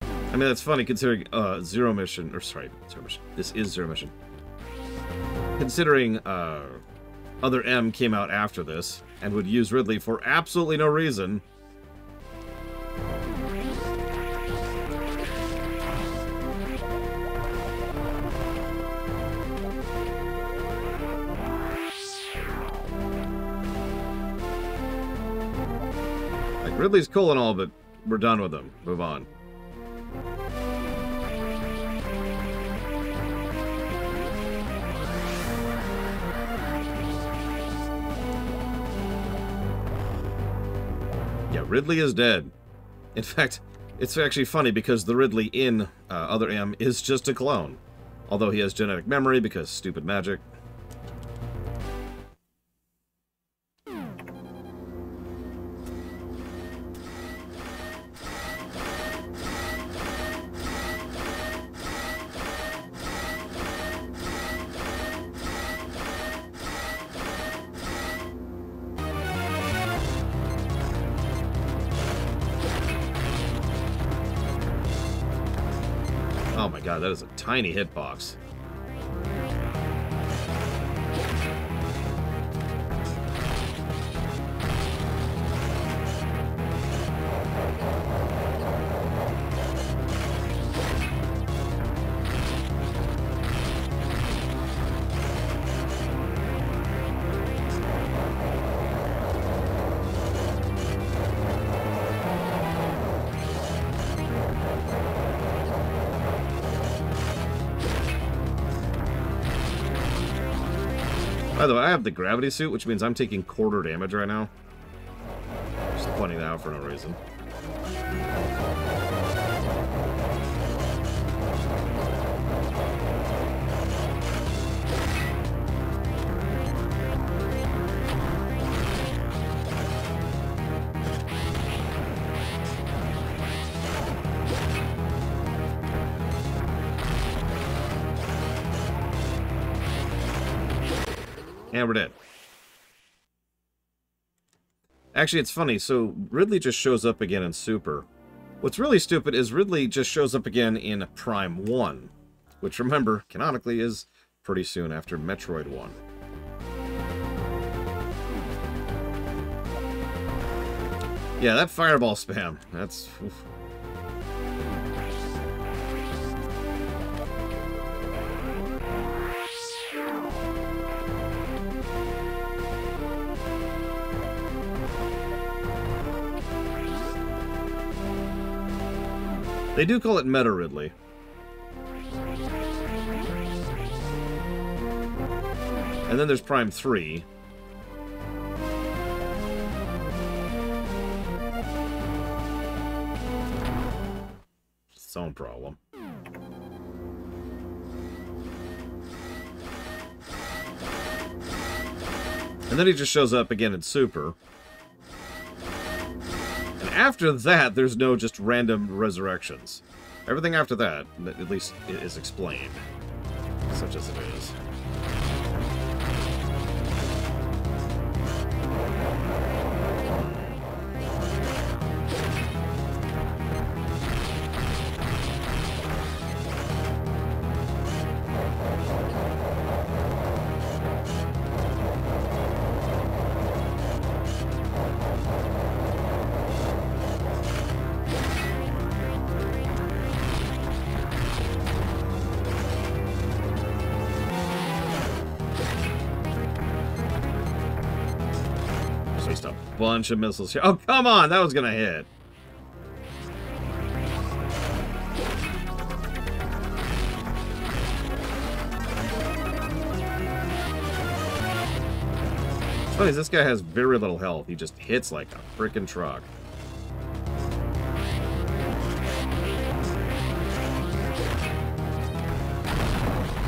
I mean, that's funny considering Zero Mission, or sorry, Zero Mission. This is Zero Mission. Considering Other M came out after this and would use Ridley for absolutely no reason. Ridley's cool and all, but we're done with him. Move on. Yeah, Ridley is dead. In fact, it's actually funny because the Ridley in Other M is just a clone. Although he has genetic memory because stupid magic. Oh my god, that is a tiny hitbox. By the way, I have the gravity suit, which means I'm taking quarter damage right now. Just pointing that out for no reason. And we're dead. Actually, it's funny. So, Ridley just shows up again in Super. What's really stupid is Ridley just shows up again in Prime 1. Which, remember, canonically is pretty soon after Metroid 1. Yeah, that fireball spam. That's... Oof. They do call it Meta Ridley. And then there's Prime 3. It's its own problem. And then he just shows up again in Super. After that, there's no just random resurrections. Everything after that, at least, is explained. Such as it is. Bunch of missiles here. Oh, come on! That was gonna hit. What's funny is this guy has very little health. He just hits like a freaking truck.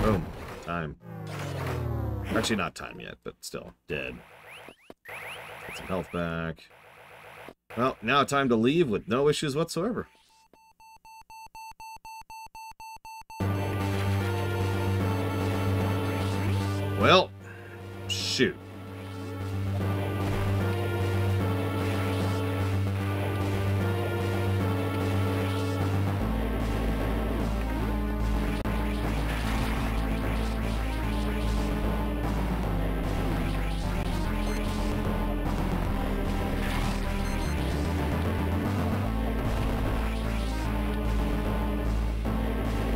Boom. Time. Actually, not time yet, but still. Dead. Get some health back. Well, now time to leave with no issues whatsoever. Well, shoot.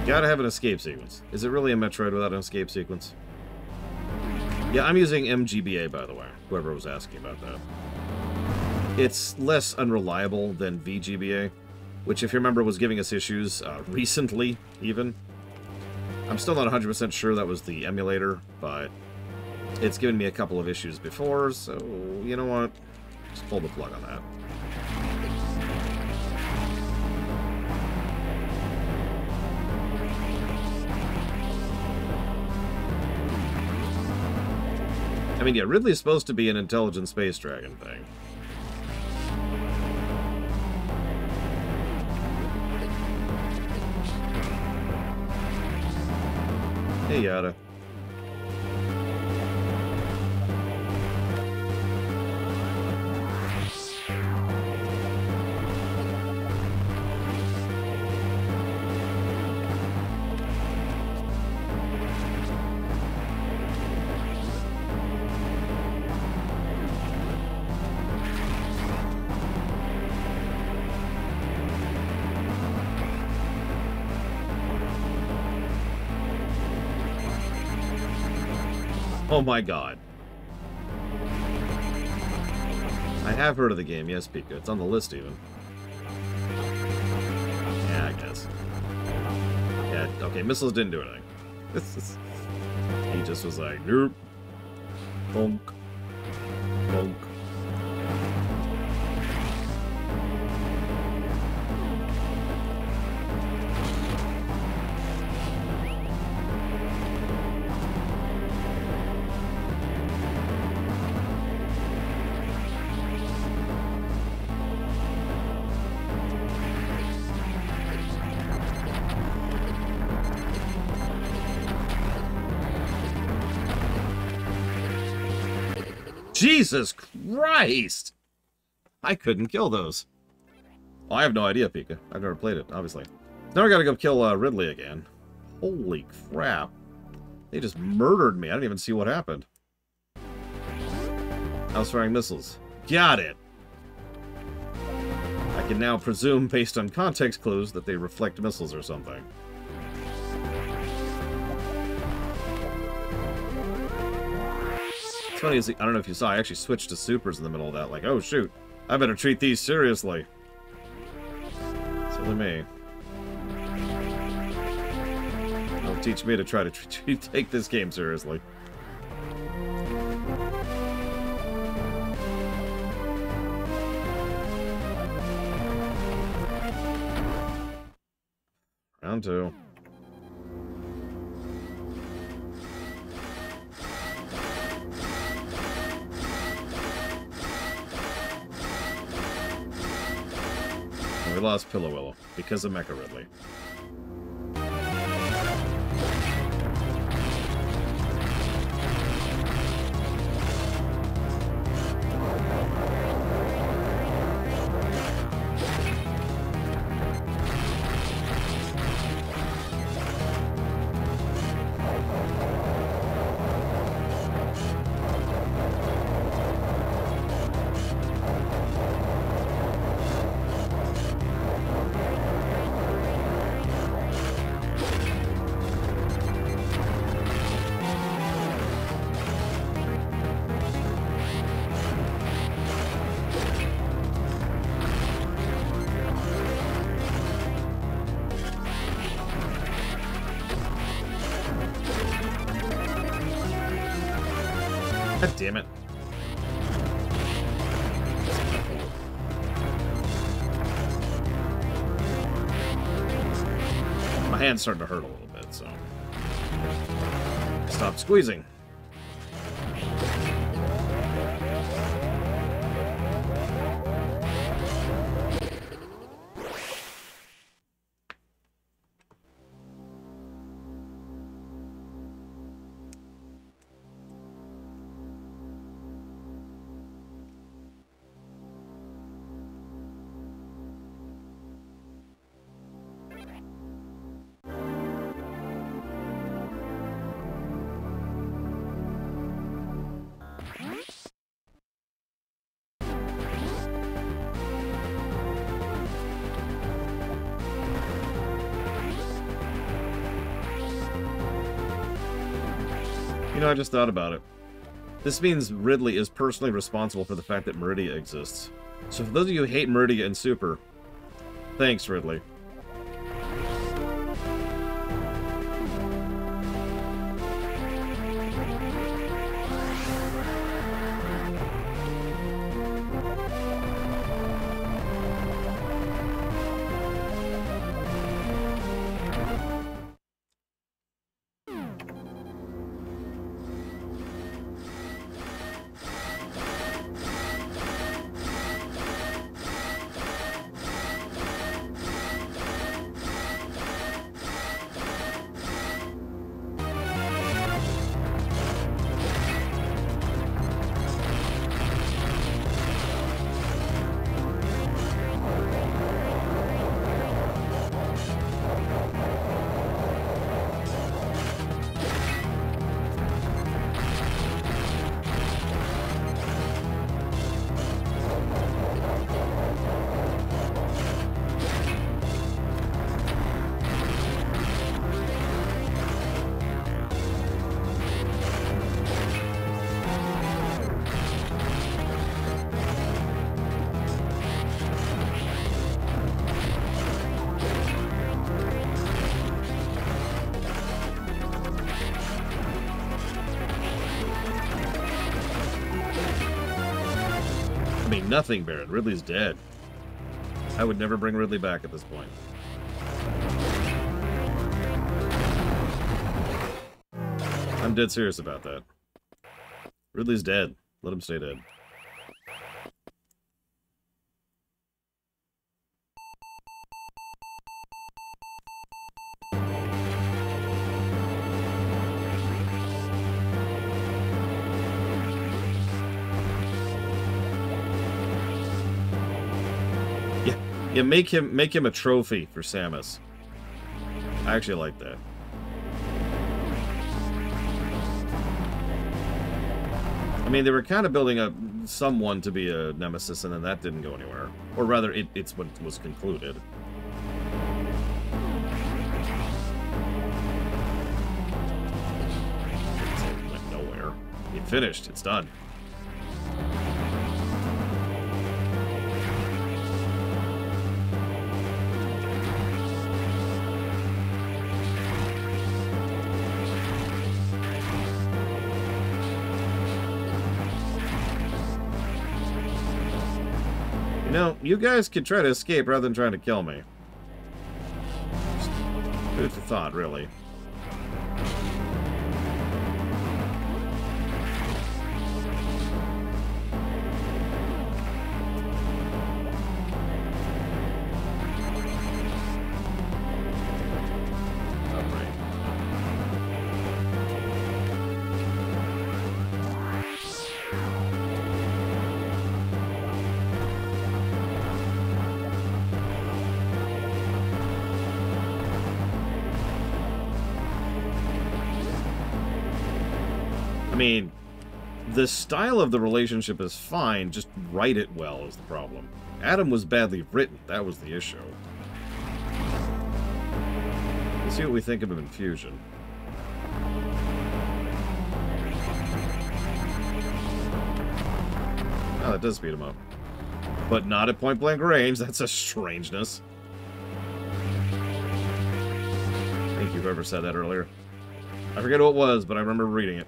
Gotta have an escape sequence. Is it really a Metroid without an escape sequence? Yeah, I'm using MGBA, by the way. Whoever was asking about that. It's less unreliable than VGBA, which, if you remember, was giving us issues recently, even. I'm still not 100% sure that was the emulator, but it's given me a couple of issues before, so you know what? Just pull the plug on that. I mean, yeah, Ridley's supposed to be an intelligent space dragon thing. Hey, Yada. Oh my god. I have heard of the game, yes, Pika. It's on the list, even. Yeah, I guess. Yeah, okay, missiles didn't do anything. He just was like, nope. Bonk. Bonk. Jesus Christ! I couldn't kill those. Well, I have no idea, Pika. I've never played it, obviously. Now I gotta go kill Ridley again. Holy crap. They just murdered me. I didn't even see what happened. I was firing missiles. Got it! I can now presume, based on context clues, that they reflect missiles or something. It's funny, I don't know if you saw, I actually switched to supers in the middle of that. Like, oh shoot, I better treat these seriously. Silly me. Don't teach me to try to take this game seriously. Round two. We lost Pillow Willow because of Mecha Ridley. God damn it. My hand's starting to hurt a little bit, so... Stop squeezing. You know, I just thought about it. This means Ridley is personally responsible for the fact that Meridia exists. So for those of you who hate Meridia and Super, thanks, Ridley. I mean, nothing, Baron. Ridley's dead. I would never bring Ridley back at this point. I'm dead serious about that. Ridley's dead. Let him stay dead. Yeah, make him a trophy for Samus. I actually like that. I mean, they were kind of building up someone to be a nemesis, and then that didn't go anywhere. Or rather, it's what was concluded. It went nowhere. It finished. It's done. No, you guys could try to escape rather than trying to kill me. Just food for thought, really. I mean, the style of the relationship is fine, just write it well is the problem. Adam was badly written, that was the issue. Let's see what we think of him in Fusion. Oh, that does speed him up. But not at point-blank range, that's a strangeness. Thank you, whoever said that earlier. I forget who it was, but I remember reading it.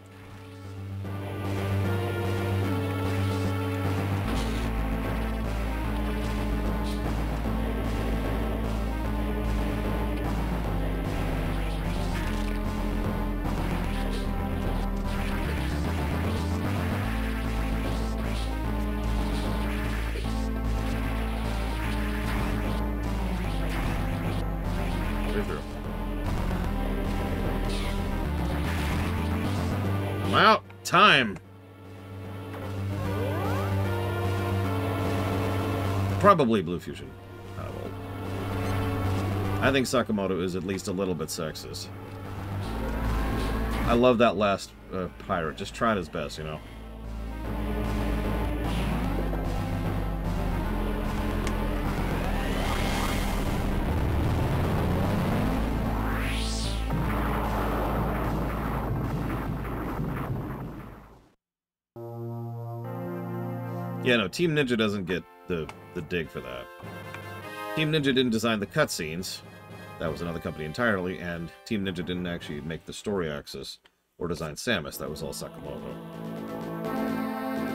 I'm out. Time. Probably Blue Fusion. I think Sakamoto is at least a little bit sexist. I love that last pirate. Just trying his best, you know. Yeah, no, Team Ninja doesn't get the dig for that. Team Ninja didn't design the cutscenes. That was another company entirely, and Team Ninja didn't actually make the story axis or design Samus. That was all Sakamoto.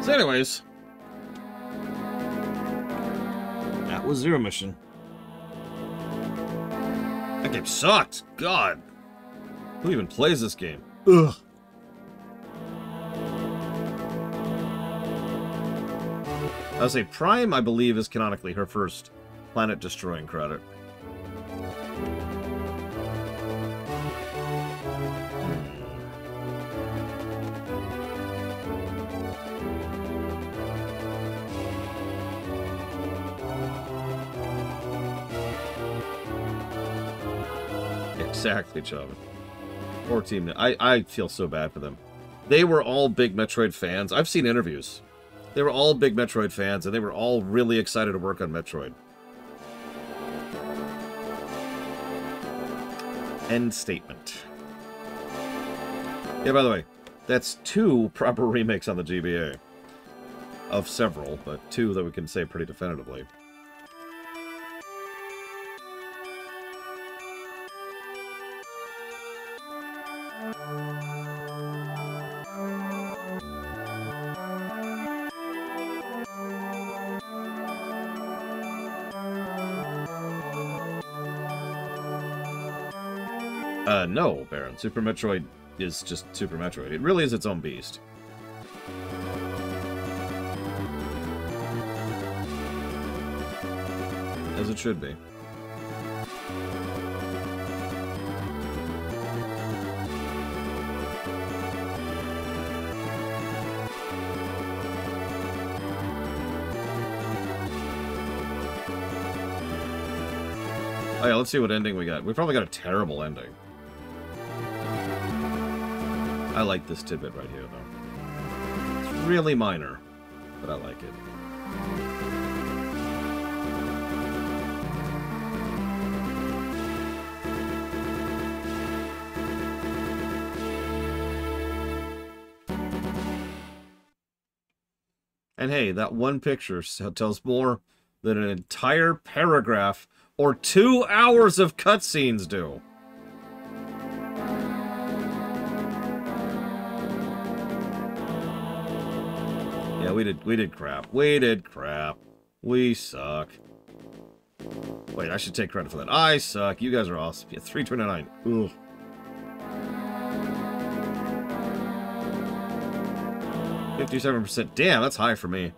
So anyways, that was Zero Mission. That game sucked! God! Who even plays this game? Ugh! I would say Prime, I believe, is canonically her first planet-destroying credit. Exactly, Chubb. Poor team. I feel so bad for them. They were all big Metroid fans. I've seen interviews. They were all big Metroid fans, and they were all really excited to work on Metroid. End statement. Yeah, by the way, that's 2 proper remakes on the GBA. Of several, but 2 that we can say pretty definitively. No, Baron. Super Metroid is just Super Metroid. It really is its own beast. As it should be. Oh yeah, let's see what ending we got. We probably got a terrible ending. I like this tidbit right here, though. It's really minor, but I like it. And hey, that one picture tells more than an entire paragraph or 2 hours of cutscenes do. Yeah, we did crap. We did crap. We suck. Wait, I should take credit for that. I suck. You guys are awesome. Yeah, 329. Ugh. %. Damn, that's high for me.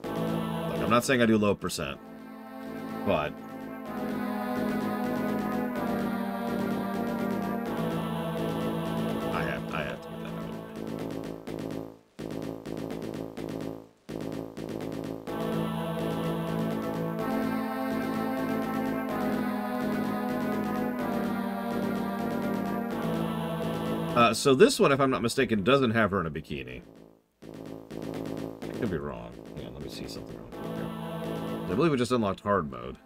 Look, I'm not saying I do low percent, but I have to put that out. So this one, if I'm not mistaken, doesn't have her in a bikini. I could be wrong. Yeah, let me see something real quick here. I believe we just unlocked hard mode.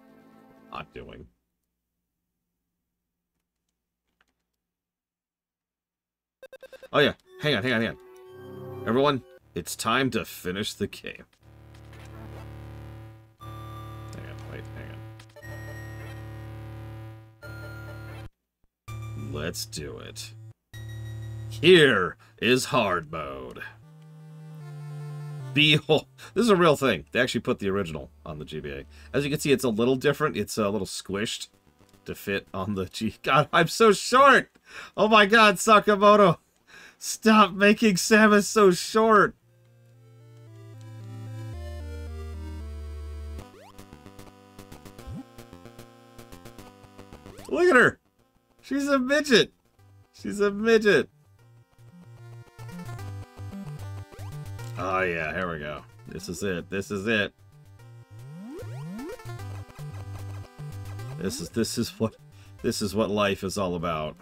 Not doing. Oh yeah, hang on. Everyone, it's time to finish the game. Hang on. Let's do it. Here is hard mode. Behold, this is a real thing. They actually put the original on the GBA. As you can see, it's a little different. It's a little squished to fit on the G. God, I'm so short. Oh my God, Sakamoto. Stop making Samus so short. Look at her. She's a midget. She's a midget. Oh yeah, here we go. This is it. This is it. This is what life is all about.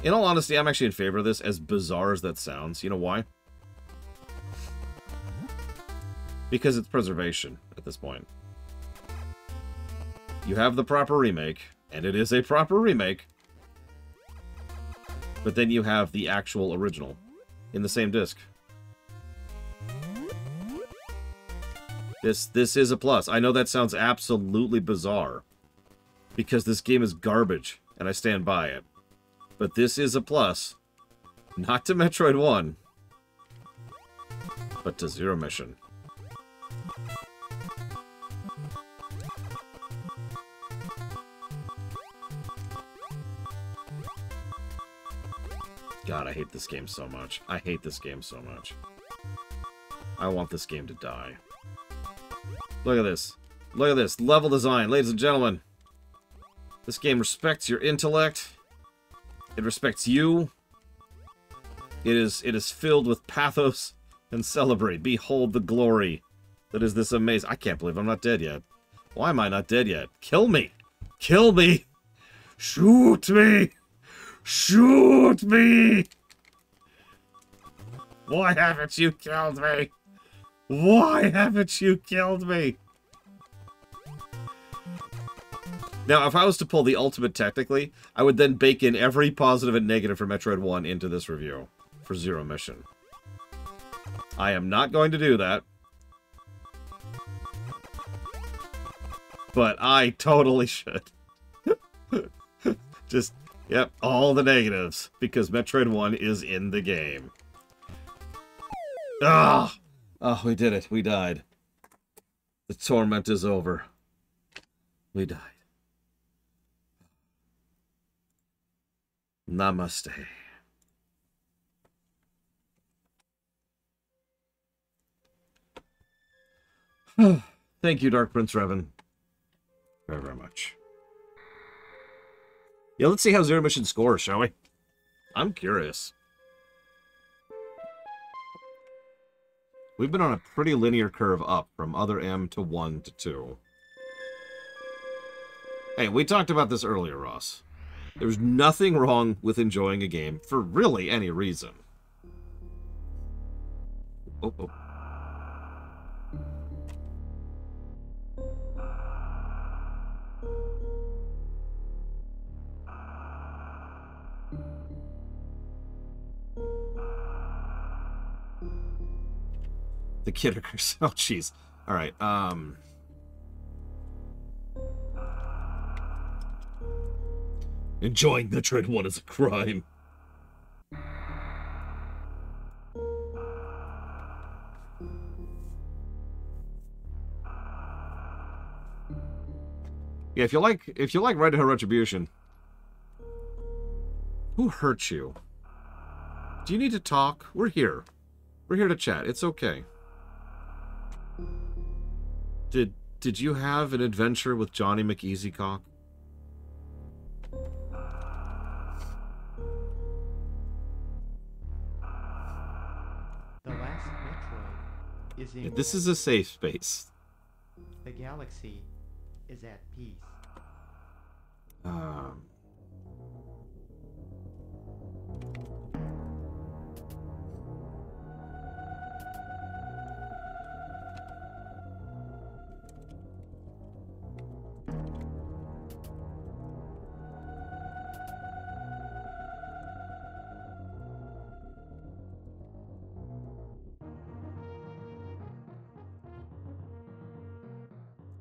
In all honesty, I'm actually in favor of this, as bizarre as that sounds. You know why? Because it's preservation at this point. You have the proper remake, and it is a proper remake. But then you have the actual original. in the same disc. This is a plus. I know that sounds absolutely bizarre, because this game is garbage, and I stand by it. But this is a plus. Not to Metroid 1, but to Zero Mission. God, I hate this game so much. I hate this game so much. I want this game to die. Look at this. Look at this. Level design, ladies and gentlemen. This game respects your intellect. It respects you. It is filled with pathos and celebrate. Behold the glory that is this amazing. I can't believe I'm not dead yet. Why am I not dead yet? Kill me! Kill me! Shoot me! Shoot me! Why haven't you killed me? Why haven't you killed me? Now, if I was to pull the ultimate technically, I would then bake in every positive and negative for Metroid 1 into this review for Zero Mission. I am not going to do that. But I totally should. Just, yep, all the negatives, because Metroid 1 is in the game. Ah! Oh, we did it. We died. The torment is over. We died. Namaste. Thank you, Dark Prince Revan. Very, very much. Yeah, let's see how Zero Mission scores, shall we? I'm curious. We've been on a pretty linear curve up from other M to 1 to 2. Hey, we talked about this earlier, Ross. There's nothing wrong with enjoying a game for really any reason. Oh, oh. The Kidders. Oh, jeez. All right. Enjoying Metroid 1 is a crime. Yeah, if you like Red Dead Retribution, who hurt you? Do you need to talk? We're here. We're here to chat. It's okay. Did you have an adventure with Johnny McEasycock? The last Metroid is in Yeah, this is a safe space. The galaxy is at peace.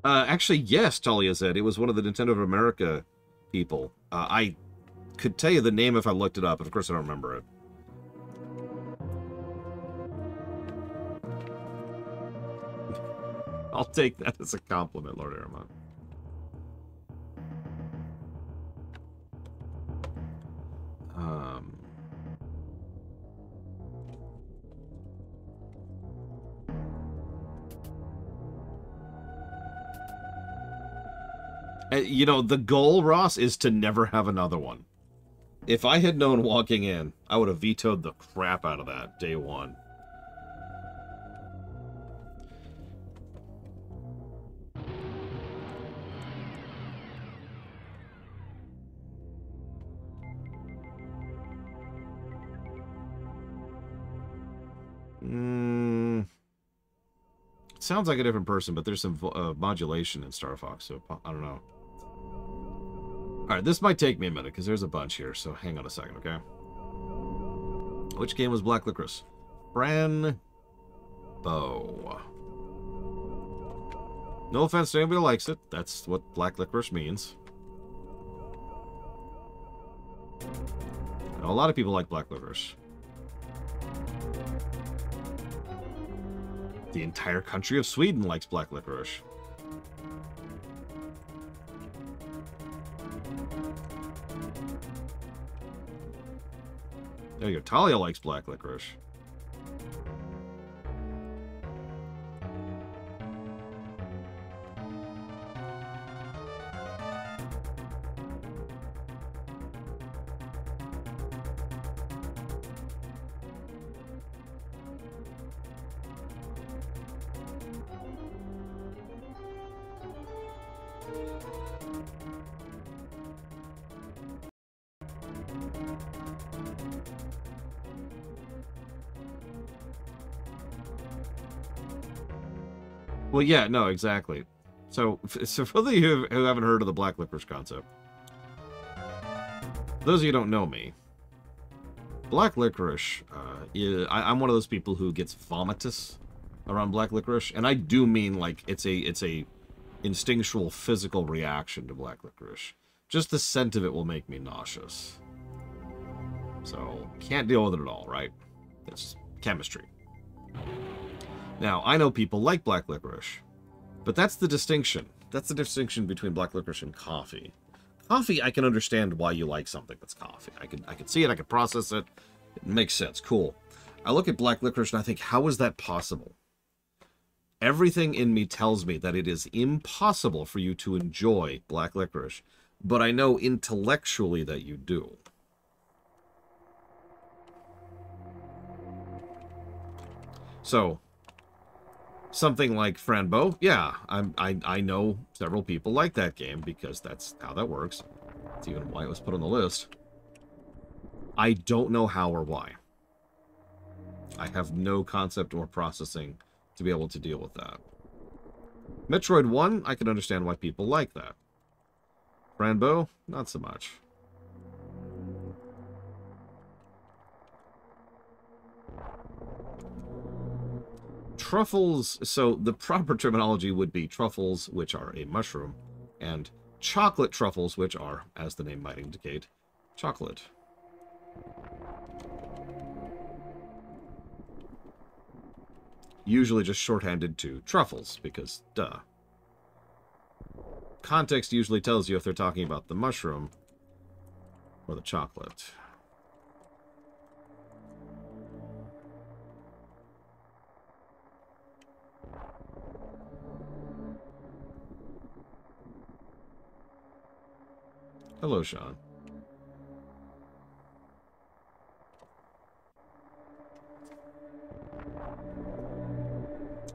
Actually, yes, Talia said. It was one of the Nintendo of America people. I could tell you the name if I looked it up, but of course I don't remember it. I'll take that as a compliment, Lord Aramon. You know, the goal, Ross, is to never have another one. If I had known walking in, I would have vetoed the crap out of that day one. It sounds like a different person, but there's some modulation in Star Fox, so I don't know. Alright, this might take me a minute, because there's a bunch here, so hang on a second, okay? Which game was Black Licorice? Fran Bow. No offense to anybody who likes it. That's what Black Licorice means. I know a lot of people like Black Licorice. The entire country of Sweden likes Black Licorice. There you go. Talia likes Black Licorice. Well, yeah, no, exactly. So for those of you who haven't heard of the Black Licorice concept, those of you who don't know me, Black Licorice, I'm one of those people who gets vomitous around Black Licorice, and I do mean like it's a instinctual physical reaction to Black Licorice. Just the scent of it will make me nauseous. So can't deal with it at all, right? It's chemistry. Now, I know people like Black Licorice, but that's the distinction. That's the distinction between Black Licorice and coffee. Coffee, I can understand why you like something that's coffee. I can see it, I can process it. It makes sense, cool. I look at Black Licorice and I think, how is that possible? Everything in me tells me that it is impossible for you to enjoy Black Licorice, but I know intellectually that you do. So, something like Fran Bow, yeah, I know several people like that game because that's how that works. That's even why it was put on the list. I don't know how or why. I have no concept or processing to be able to deal with that. Metroid 1, I can understand why people like that. Fran Bow, not so much. Truffles, so the proper terminology would be truffles, which are a mushroom, and chocolate truffles, which are, as the name might indicate, chocolate. Usually just shorthanded to truffles, because duh. Context usually tells you if they're talking about the mushroom or the chocolate. Hello, Sean.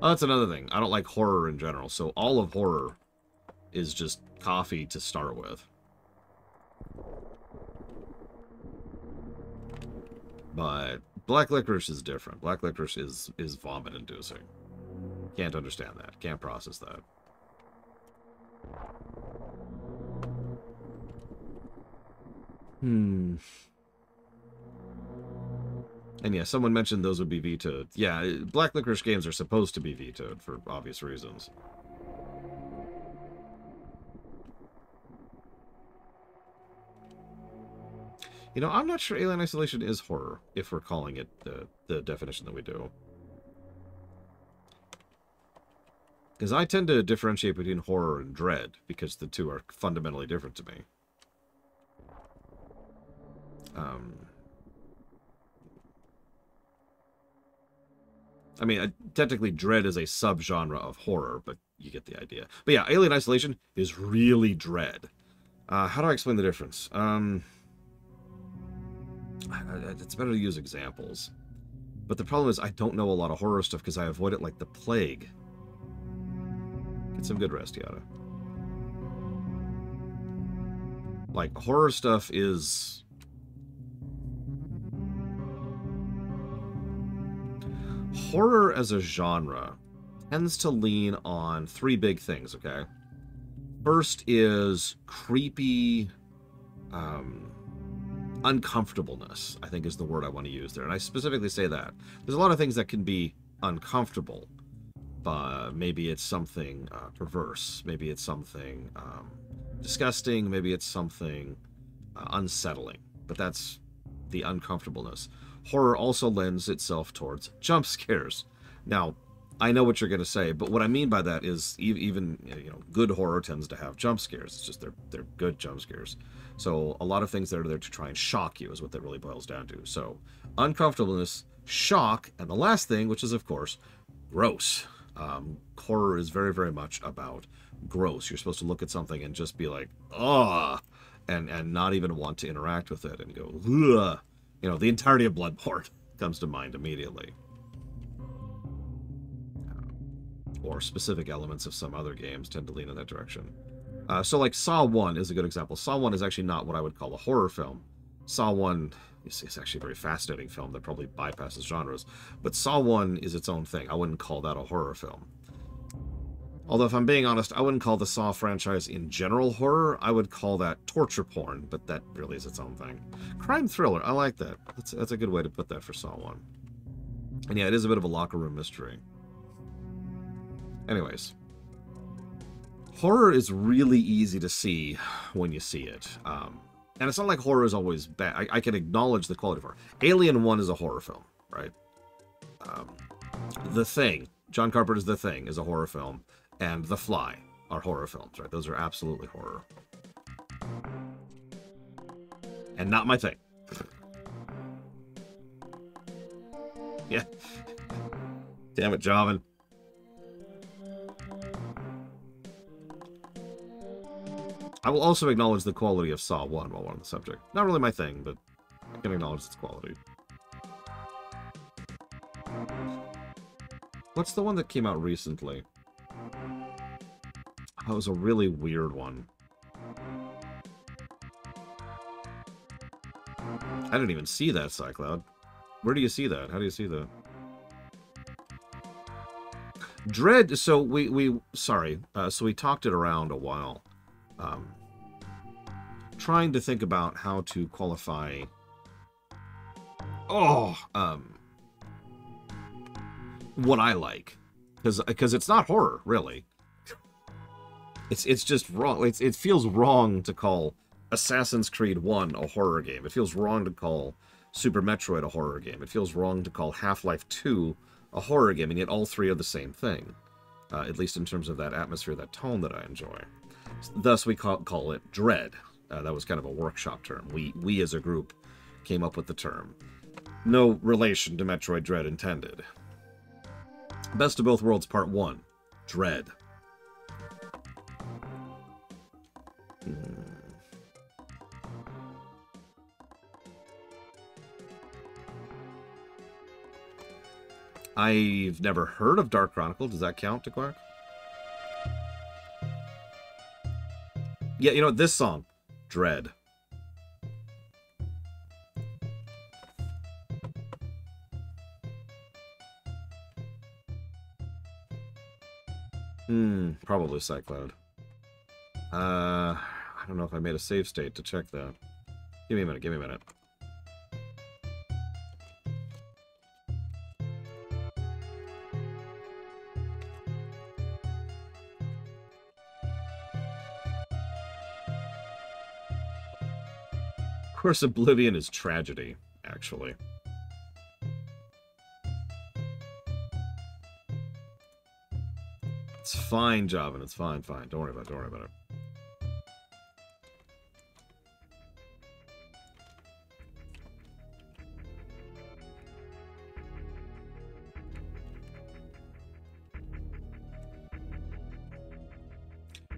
Oh, that's another thing. I don't like horror in general, so all of horror is just coffee to start with. But Black Licorice is different. Black Licorice is vomit-inducing. Can't understand that. Can't process that. And yeah, someone mentioned those would be vetoed. Yeah, Black Licorice games are supposed to be vetoed for obvious reasons. You know, I'm not sure Alien Isolation is horror, if we're calling it the definition that we do. Because I tend to differentiate between horror and dread, because the two are fundamentally different to me. I mean, technically dread is a subgenre of horror, but you get the idea. But yeah, Alien Isolation is really dread. How do I explain the difference? It's better to use examples. But the problem is I don't know a lot of horror stuff because I avoid it like the plague. Get some good rest, Yada. Like, horror stuff is... Horror as a genre tends to lean on three big things, okay? First is creepy, uncomfortableness, I think is the word I want to use there. And I specifically say that. There's a lot of things that can be uncomfortable. Maybe it's something perverse. Maybe it's something disgusting. Maybe it's something unsettling. But that's the uncomfortableness. Horror also lends itself towards jump scares. Now, I know what you're going to say, but what I mean by that is even good horror tends to have jump scares. It's just they're good jump scares. So a lot of things that are there to try and shock you is what that really boils down to. So uncomfortableness, shock, and the last thing, which is of course gross. Horror is very, very much about gross. You're supposed to look at something and just be like, ugh, and not even want to interact with it and go, ugh. The entirety of Bloodborne comes to mind immediately. Or specific elements of some other games tend to lean in that direction. So like Saw 1 is a good example. Saw 1 is actually not what I would call a horror film. Saw 1 is actually a very fascinating film that probably bypasses genres. But Saw 1 is its own thing. I wouldn't call that a horror film. Although if I'm being honest, I wouldn't call the Saw franchise in general horror. I would call that torture porn, but that really is its own thing. Crime thriller, I like that. That's a good way to put that for Saw 1. And yeah, it is a bit of a locker room mystery. Anyways, horror is really easy to see when you see it. And it's not like horror is always bad. I can acknowledge the quality of horror. Alien 1 is a horror film, right? The Thing, John Carpenter's The Thing is a horror film, and The Fly are horror films, right? Those are absolutely horror. And not my thing. Yeah. Damn it, Javan. I will also acknowledge the quality of Saw 1 while we're on the subject. Not really my thing, but I can acknowledge its quality. What's the one that came out recently? That was a really weird one. I didn't even see that, Cycloud. Where do you see that? How do you see that? Dread, so so we talked it around a while. Trying to think about how to qualify what I like, because it's not horror really. It's just wrong. It feels wrong to call Assassin's Creed 1 a horror game. It feels wrong to call Super Metroid a horror game. It feels wrong to call Half-Life 2 a horror game, and yet all three are the same thing, at least in terms of that atmosphere, that tone that I enjoy. Thus, we call it Dread. That was kind of a workshop term. We as a group came up with the term. No relation to Metroid Dread intended. Best of Both Worlds Part 1. Dread. I've never heard of Dark Chronicle. Does that count, Quack? Yeah, this song. Dread. Probably Cycloud. I don't know if I made a save state to check that. Give me a minute. Of course, Oblivion is tragedy, actually. It's fine, Javan. It's fine. Don't worry about it.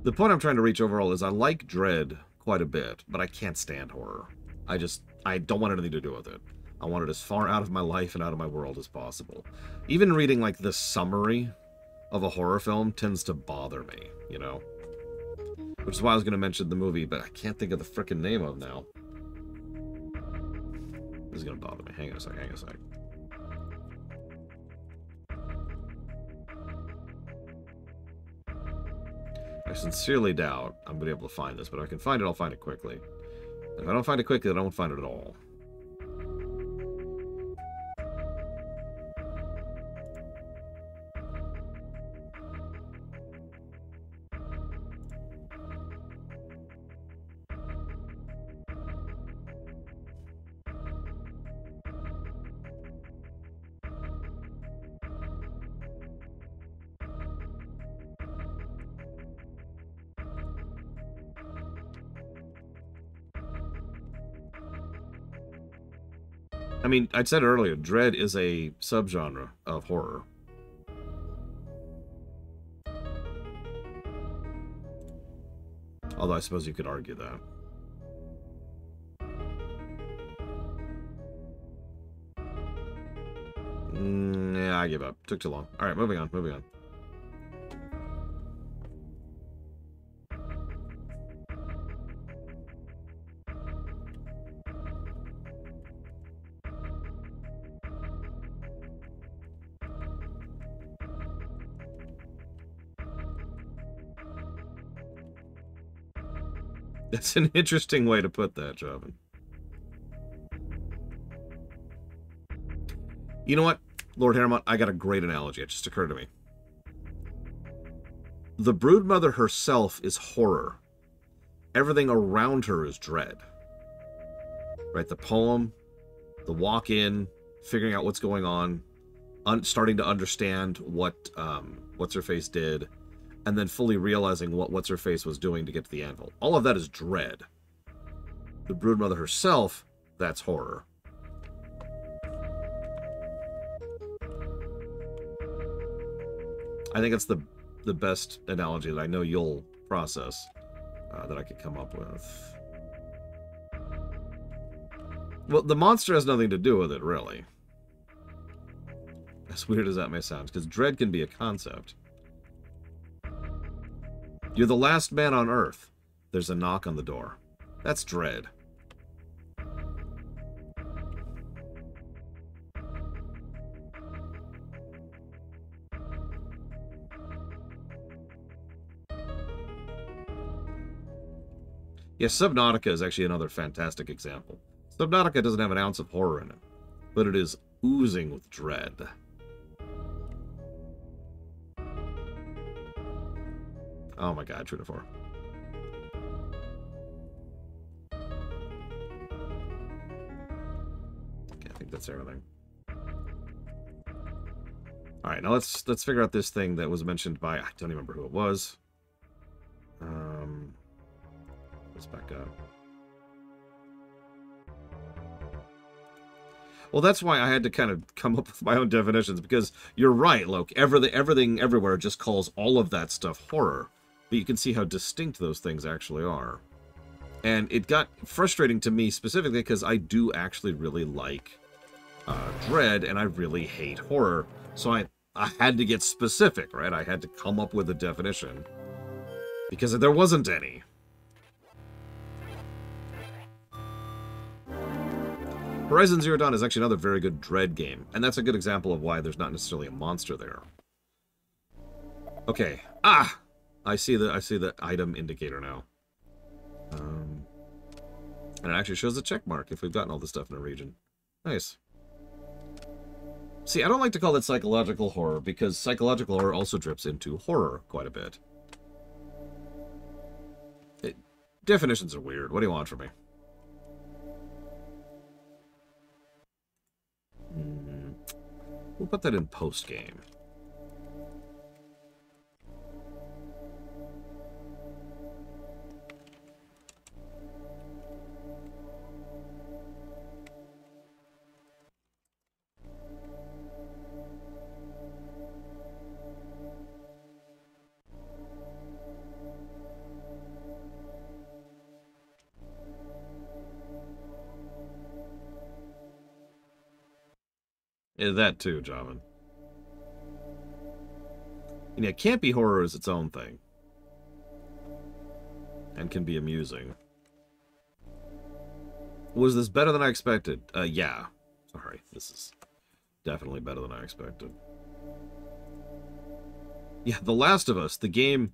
The point I'm trying to reach overall is I like Dread quite a bit, but I can't stand horror. I don't want anything to do with it. I want it as far out of my life and out of my world as possible. Even reading, like, the summary of a horror film tends to bother me, Which is why I was going to mention the movie, but I can't think of the frickin' name of now. This is going to bother me. Hang on a sec. I sincerely doubt I'm going to be able to find this, but if I can find it, I'll find it quickly. If I don't find it quickly, I don't find it at all. I mean, I said earlier, Dread is a subgenre of horror. Although I suppose you could argue that. Yeah, I give up. Took too long. Alright, moving on, moving on. That's an interesting way to put that, Joven. You know what, Lord Haremont, I got a great analogy. It just occurred to me. The Broodmother herself is horror. Everything around her is dread. Right? The poem, the walk-in, figuring out what's going on, starting to understand what What's-Her-Face did, and then fully realizing what What's-Her-Face was doing to get to the anvil. All of that is dread. The Broodmother herself, that's horror. I think that's the best analogy that I know you'll process that I could come up with. Well, the monster has nothing to do with it, really. As weird as that may sound, because dread can be a concept. You're the last man on Earth. There's a knock on the door. That's dread. Yeah, Subnautica is actually another fantastic example. Subnautica doesn't have an ounce of horror in it, but it is oozing with dread. Oh my god, true to 4. Okay, I think that's everything. Alright, now let's figure out this thing that was mentioned by... I don't even remember who it was. Let's back up. Well, that's why I had to kind of come up with my own definitions, because you're right, Loke. Everything everywhere just calls all of that stuff horror. But you can see how distinct those things actually are. And it got frustrating to me specifically because I do actually really like dread, and I really hate horror. So I had to get specific, right? I had to come up with a definition. Because there wasn't any. Horizon Zero Dawn is actually another very good dread game, and that's a good example of why there's not necessarily a monster there. Okay. Ah! I see the item indicator now. And it actually shows a check mark if we've gotten all the stuff in a region. Nice. See, I don't like to call it psychological horror, because psychological horror also drips into horror quite a bit. Definitions are weird. What do you want from me? We'll put that in post-game. Yeah, that too, Javan. And yeah, campy horror is its own thing. And can be amusing. Was this better than I expected? Yeah. Sorry, this is definitely better than I expected. Yeah, The Last of Us, the game...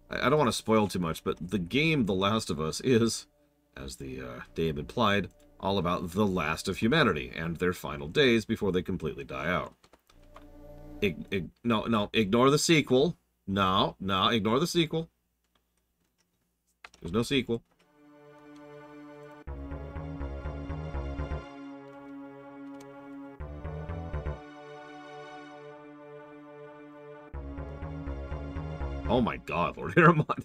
I don't want to spoil too much, but the game The Last of Us is as the name implied, all about the last of humanity and their final days before they completely die out. No, ignore the sequel. No, ignore the sequel. There's no sequel. Oh my god, Lord Aramon.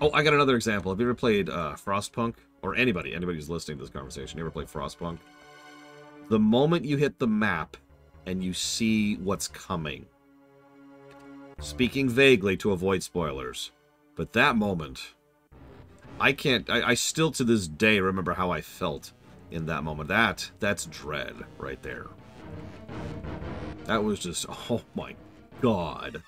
Oh, I got another example. Have you ever played Frostpunk? Or anybody who's listening to this conversation, you ever played Frostpunk? The moment you hit the map and you see what's coming, speaking vaguely to avoid spoilers, but that moment, I still to this day remember how I felt in that moment. That's dread right there. That was just, oh my god.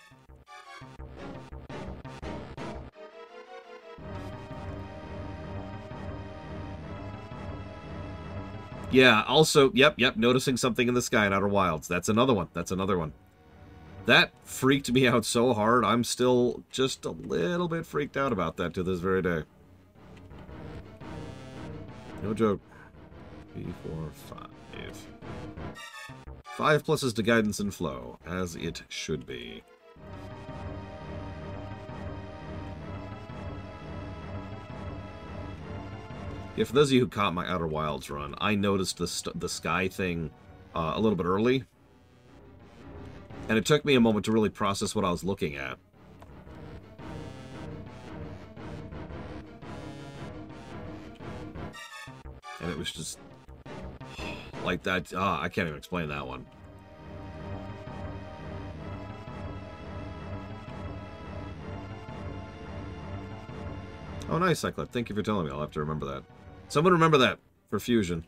Yeah, also, yep, noticing something in the sky in Outer Wilds. That's another one. That freaked me out so hard, I'm still just a little bit freaked out about that to this very day. No joke. 3, 4, 5. 5 pluses to guidance and flow, as it should be. Yeah, for those of you who caught my Outer Wilds run, I noticed the sky thing a little bit early. And it took me a moment to really process what I was looking at. And it was just like that. I can't even explain that one. Oh, nice, Cyclip. Thank you for telling me. I'll have to remember that. Someone remember that for Fusion.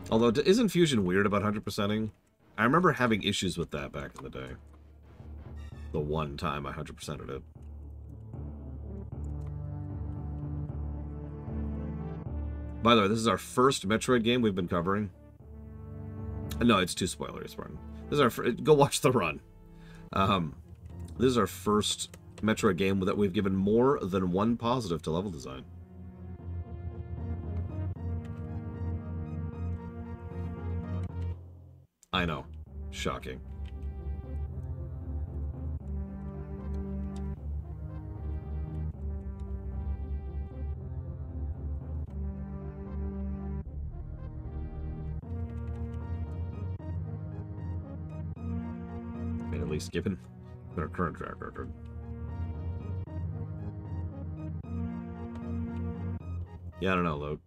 Although, isn't Fusion weird about 100%ing? I remember having issues with that back in the day. The one time I 100%ed it. By the way, this is our first Metroid game we've been covering. No, it's too spoilery, Spartan. This is our go watch the run. This is our first Metroid game that we've given more than one positive to level design. I know. Shocking. I mean, at least given our current track record. Yeah, I don't know, Luke.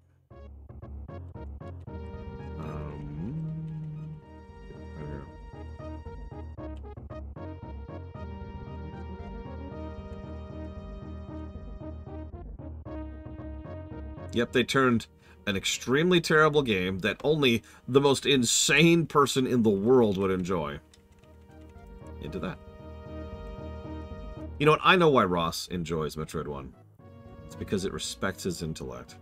Yep, they turned an extremely terrible game that only the most insane person in the world would enjoy into that. You know what? I know why Ross enjoys Metroid 1. It's because it respects his intellect.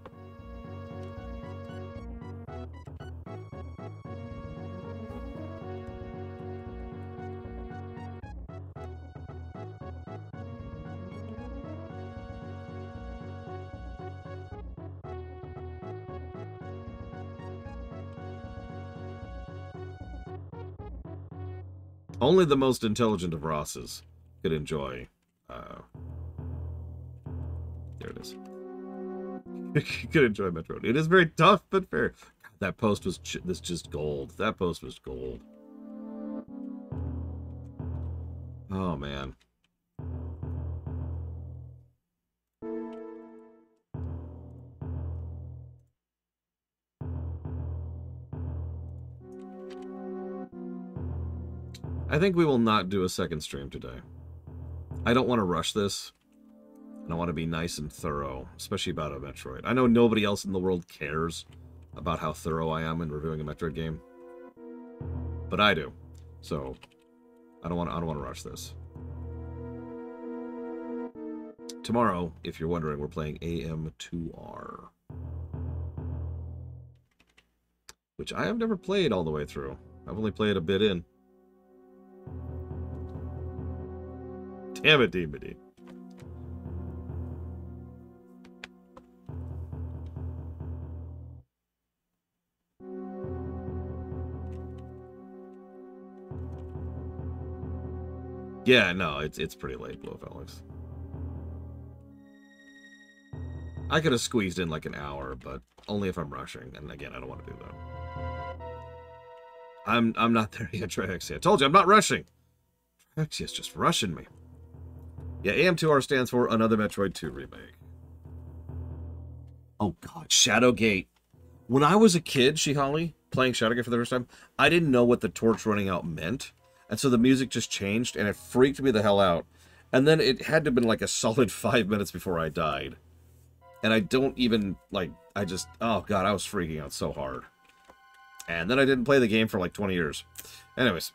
Only the most intelligent of Rosses could enjoy. There it is. Could enjoy Metroid. It is very tough, but fair. That post was just gold. That post was gold. Oh man. I think we will not do a second stream today. I don't want to rush this. And I want to be nice and thorough, especially about a Metroid. I know nobody else in the world cares about how thorough I am in reviewing a Metroid game, but I do. So I don't want to rush this. Tomorrow, if you're wondering, we're playing AM2R, which I have never played all the way through. I've only played a bit in. Damn it, Demity. Yeah, no, it's pretty late, Blue Alex. I could have squeezed in like an hour, but only if I'm rushing. And again, I don't want to do that. I'm not there yet, Trixie. I told you I'm not rushing. Trixie is just rushing me. Yeah, AM2R stands for Another Metroid 2 Remake. Oh god, Shadowgate. When I was a kid, Shihali, playing Shadowgate for the first time, I didn't know what the torch running out meant. And so the music just changed, and it freaked me the hell out. And then it had to have been like a solid 5 minutes before I died. And I don't even, like, oh god, I was freaking out so hard. And then I didn't play the game for like 20 years. Anyways.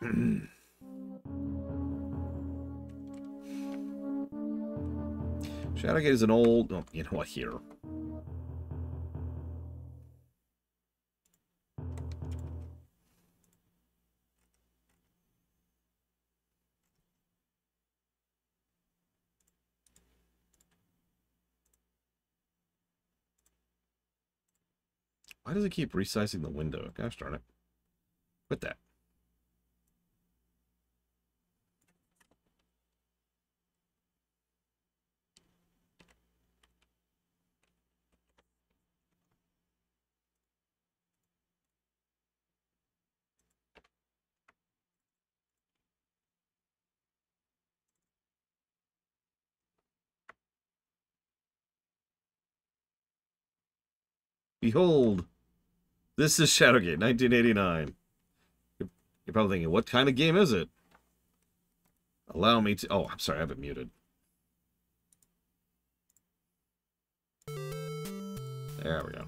Shadowgate is an old... Oh, you know what, here. Why does it keep resizing the window? Gosh darn it. Quit that. Behold, this is Shadowgate, 1989. You're probably thinking, what kind of game is it? Allow me to... Oh, I'm sorry, I have it muted. There we go.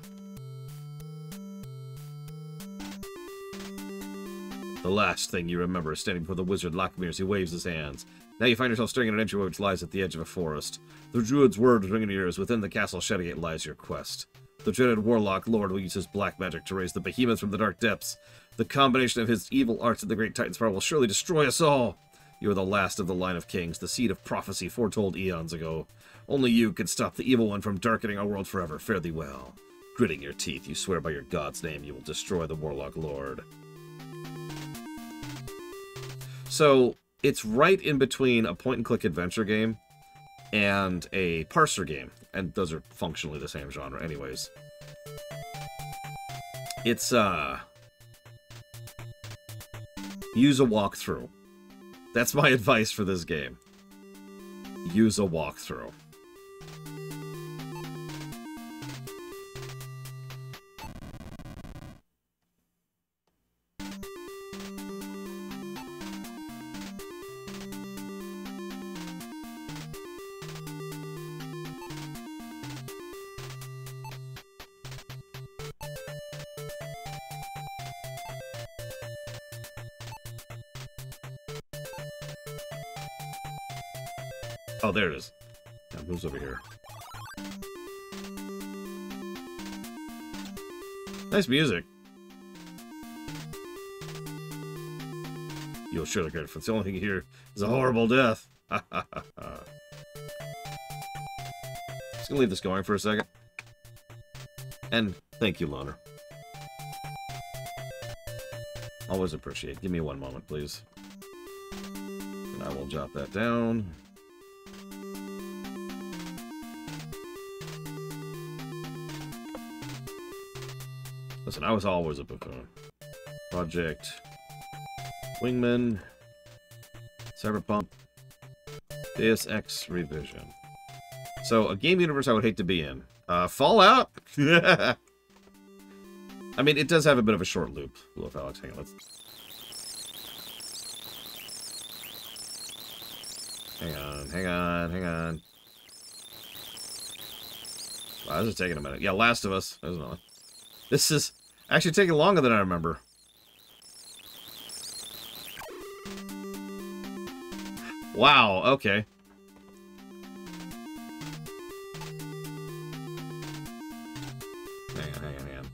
The last thing you remember is standing before the wizard Lockmere as he waves his hands. Now you find yourself staring at an entryway which lies at the edge of a forest. The druid's words ring in your ears. Within the castle Shadowgate lies your quest. The dreaded warlock lord will use his black magic to raise the behemoth from the dark depths. The combination of his evil arts and the great titan's power will surely destroy us all. You are the last of the line of kings, the seed of prophecy foretold eons ago. Only you can stop the evil one from darkening our world forever. Fare thee well. Gritting your teeth, you swear by your god's name you will destroy the warlock lord. So, it's right in between a point-and-click adventure game and a parser game. And those are functionally the same genre anyways. It's, use a walkthrough. That's my advice for this game. Use a walkthrough. Oh, there it is. Now it moves over here. Nice music. You'll surely regret it, for the only thing here is a horrible death. Just gonna leave this going for a second. And thank you, Loner. Always appreciate. Give me one moment, please. And I will jot that down. Listen, I was always a buffoon. Project Wingman, Cyberpunk, Deus Ex Revision. So, a game universe I would hate to be in. Fallout? I mean, it does have a bit of a short loop. Look, Alex, hang on, let's... Hang on. Wow, this is taking a minute. Yeah, Last of Us. There's another. This is actually taking longer than I remember. Wow, okay. Hang on.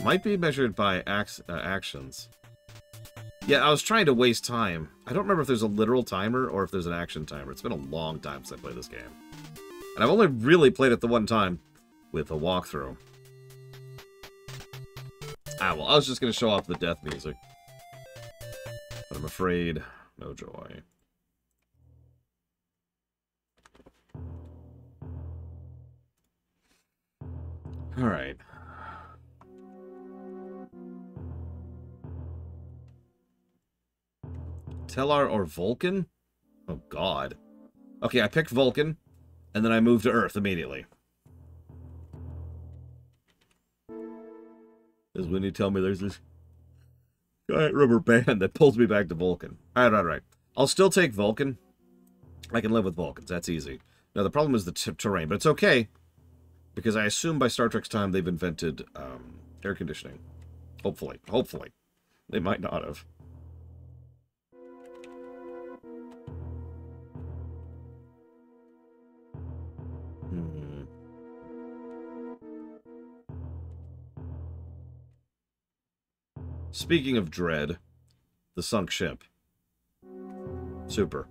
Might be measured by actions. Yeah, I was trying to waste time. I don't remember if there's a literal timer or if there's an action timer. It's been a long time since I played this game. And I've only really played it the one time with a walkthrough. Ah, well, I was just going to show off the death music. But I'm afraid, no joy. Alright. Tellar or Vulcan? Oh, God. Okay, I picked Vulcan, and then I moved to Earth immediately. Is when you tell me there's this giant rubber band that pulls me back to Vulcan. Alright. I'll still take Vulcan. I can live with Vulcans. That's easy. Now, the problem is the terrain, but it's okay. Because I assume by Star Trek's time they've invented air conditioning. Hopefully. Hopefully. They might not have. Speaking of dread, the sunk ship. Super.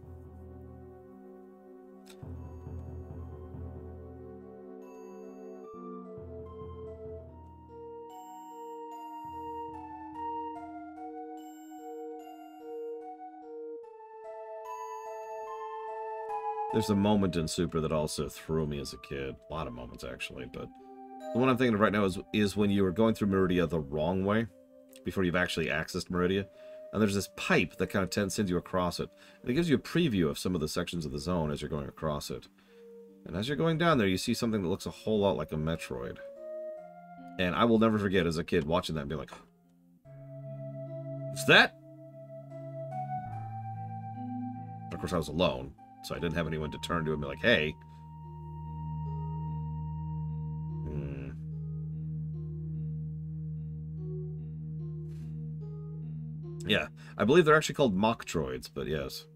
There's a moment in Super that also threw me as a kid. A lot of moments, actually, but the one I'm thinking of right now is when you were going through Meridia the wrong way, before you've actually accessed Meridia, and there's this pipe that kind of sends you across it, and it gives you a preview of some of the sections of the zone as you're going across it. And as you're going down there, you see something that looks a whole lot like a Metroid. And I will never forget as a kid watching that and be like, "What's that?" Of course, I was alone, so I didn't have anyone to turn to and be like, "Hey." Yeah, I believe they're actually called Mocktroids, but yes.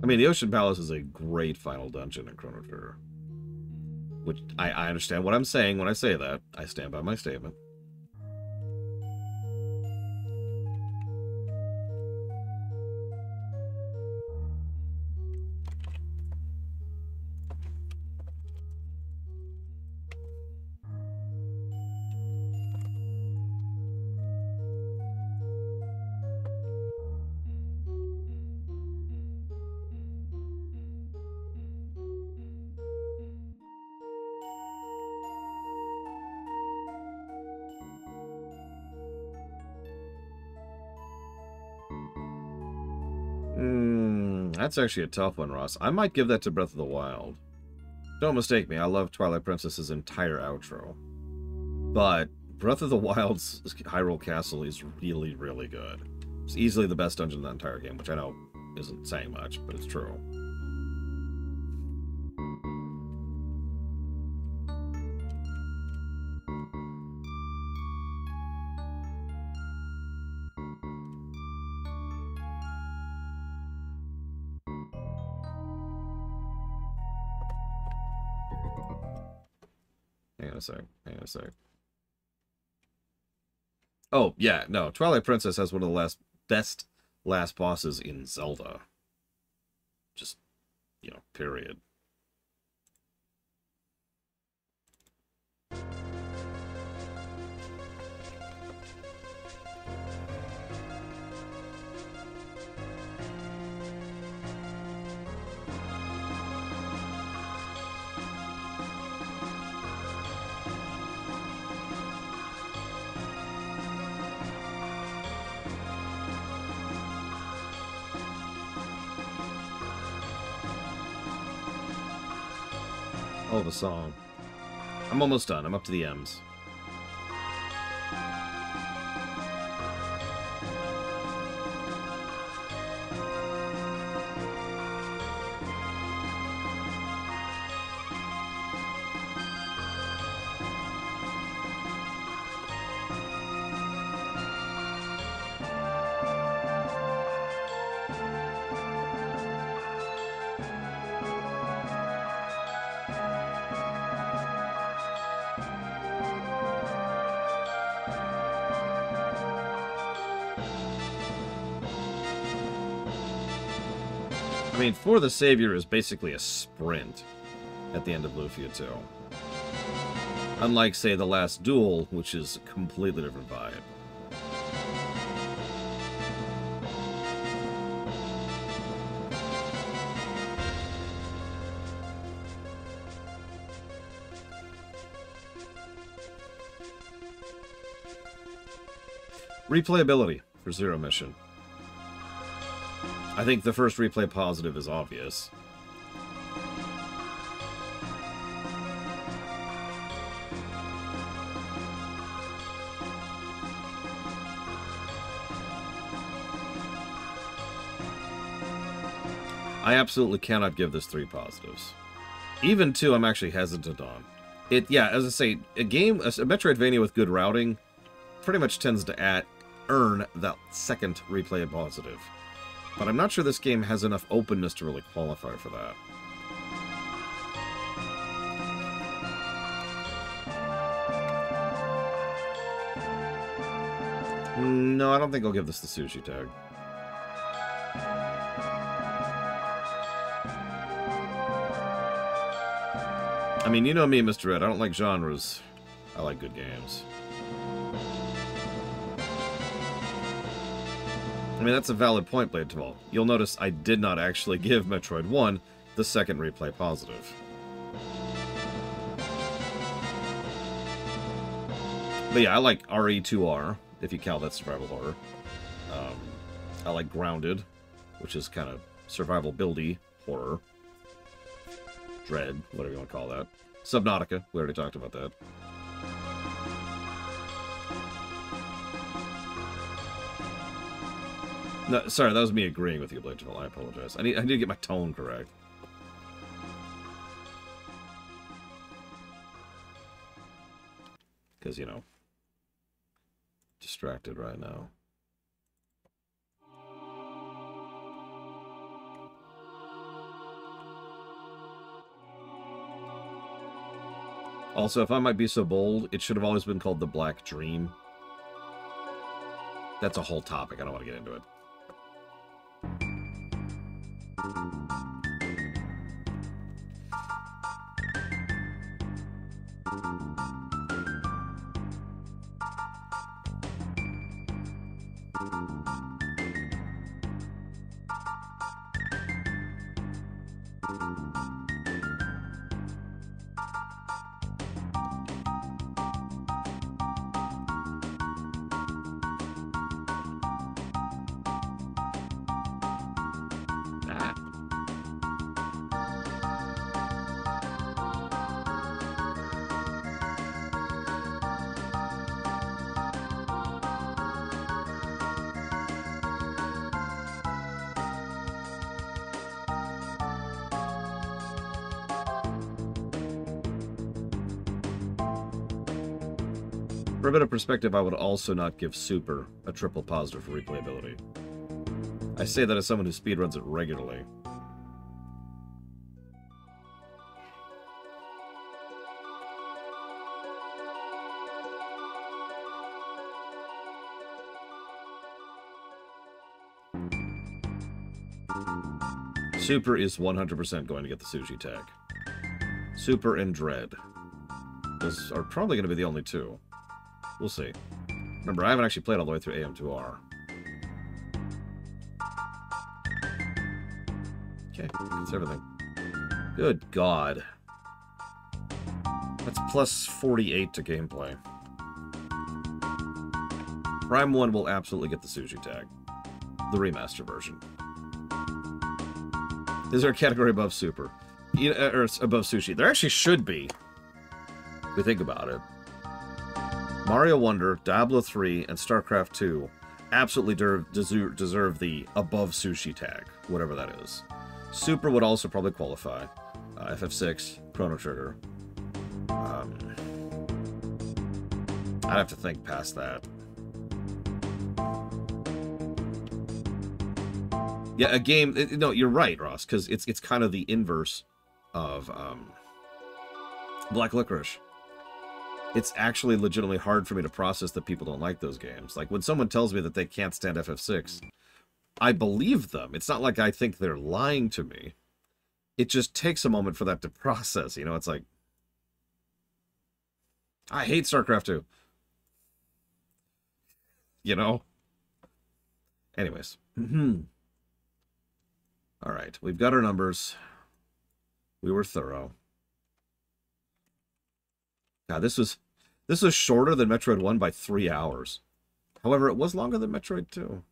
I mean, the Ocean Palace is a great final dungeon in Chrono Trigger. Which, I understand what I'm saying when I say that. I stand by my statement. That's actually a tough one, Ross. I might give that to Breath of the Wild. Don't mistake me, I love Twilight Princess's entire outro. But Breath of the Wild's Hyrule Castle is really, really good. It's easily the best dungeon in the entire game, which I know isn't saying much, but it's true. Hang on a sec. Oh, yeah, no. Twilight Princess has one of the best last bosses in Zelda. Just, period. Oh, the song. I'm almost done. I'm up to the M's. I mean, For the Savior is basically a sprint at the end of Lufia 2. Unlike, say, The Last Duel, which is a completely different vibe. Replayability for Zero Mission. I think the first replay positive is obvious. I absolutely cannot give this 3 positives. Even 2 I'm actually hesitant on. Yeah, as I say, a Metroidvania with good routing pretty much tends to earn that second replay positive. But I'm not sure this game has enough openness to really qualify for that. No, I don't think I'll give this the sushi tag. I mean, you know me, Mr. Ed. I don't like genres. I like good games. I mean, that's a valid point, Blade Tval. You'll notice I did not actually give Metroid 1 the second replay positive. But yeah, I like RE2R, if you count that survival horror. I like Grounded, which is kind of survival buildy horror. Dread, whatever you want to call that. Subnautica, we already talked about that. No, sorry, that was me agreeing with you, Blade Tval. I apologize. I need to get my tone correct. Because, distracted right now. Also, if I might be so bold, it should have always been called The Black Dream. That's a whole topic. I don't want to get into it. For a bit of perspective, I would also not give Super a triple positive for replayability. I say that as someone who speedruns it regularly. Super is 100% going to get the sushi tag. Super and Dread. Those are probably going to be the only two. We'll see. Remember, I haven't actually played all the way through AM2R. Okay, that's everything. Good God. That's plus 48 to gameplay. Prime 1 will absolutely get the sushi tag. The remaster version. Is there a category above Super? Or above Sushi? There actually should be. If we think about it. Mario Wonder, Diablo 3, and StarCraft 2 absolutely deserve the above Sushi tag, whatever that is. Super would also probably qualify. FF6, Chrono Trigger. I'd have to think past that. Yeah, a game... No, you're right, Ross, because it's kind of the inverse of Black Licorice. It's actually legitimately hard for me to process that people don't like those games. Like, when someone tells me that they can't stand FF6, I believe them. It's not like I think they're lying to me. It just takes a moment for that to process, you know? It's like... I hate StarCraft 2. You know? Anyways. Alright, we've got our numbers. We were thorough. God, this was shorter than Metroid 1 by 3 hours. However, it was longer than Metroid 2.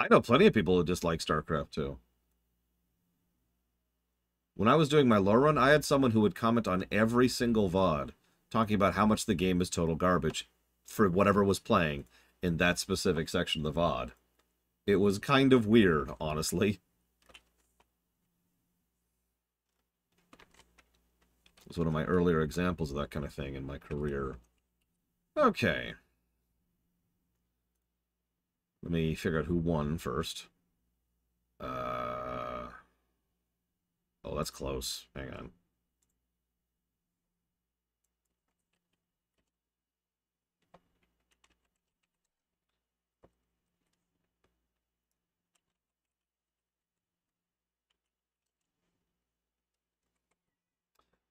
I know plenty of people who dislike StarCraft 2. When I was doing my lore run, I had someone who would comment on every single VOD talking about how much the game is total garbage for whatever was playing in that specific section of the VOD. It was kind of weird, honestly. It was one of my earlier examples of that kind of thing in my career. Okay. Let me figure out who won first. Oh, that's close. Hang on.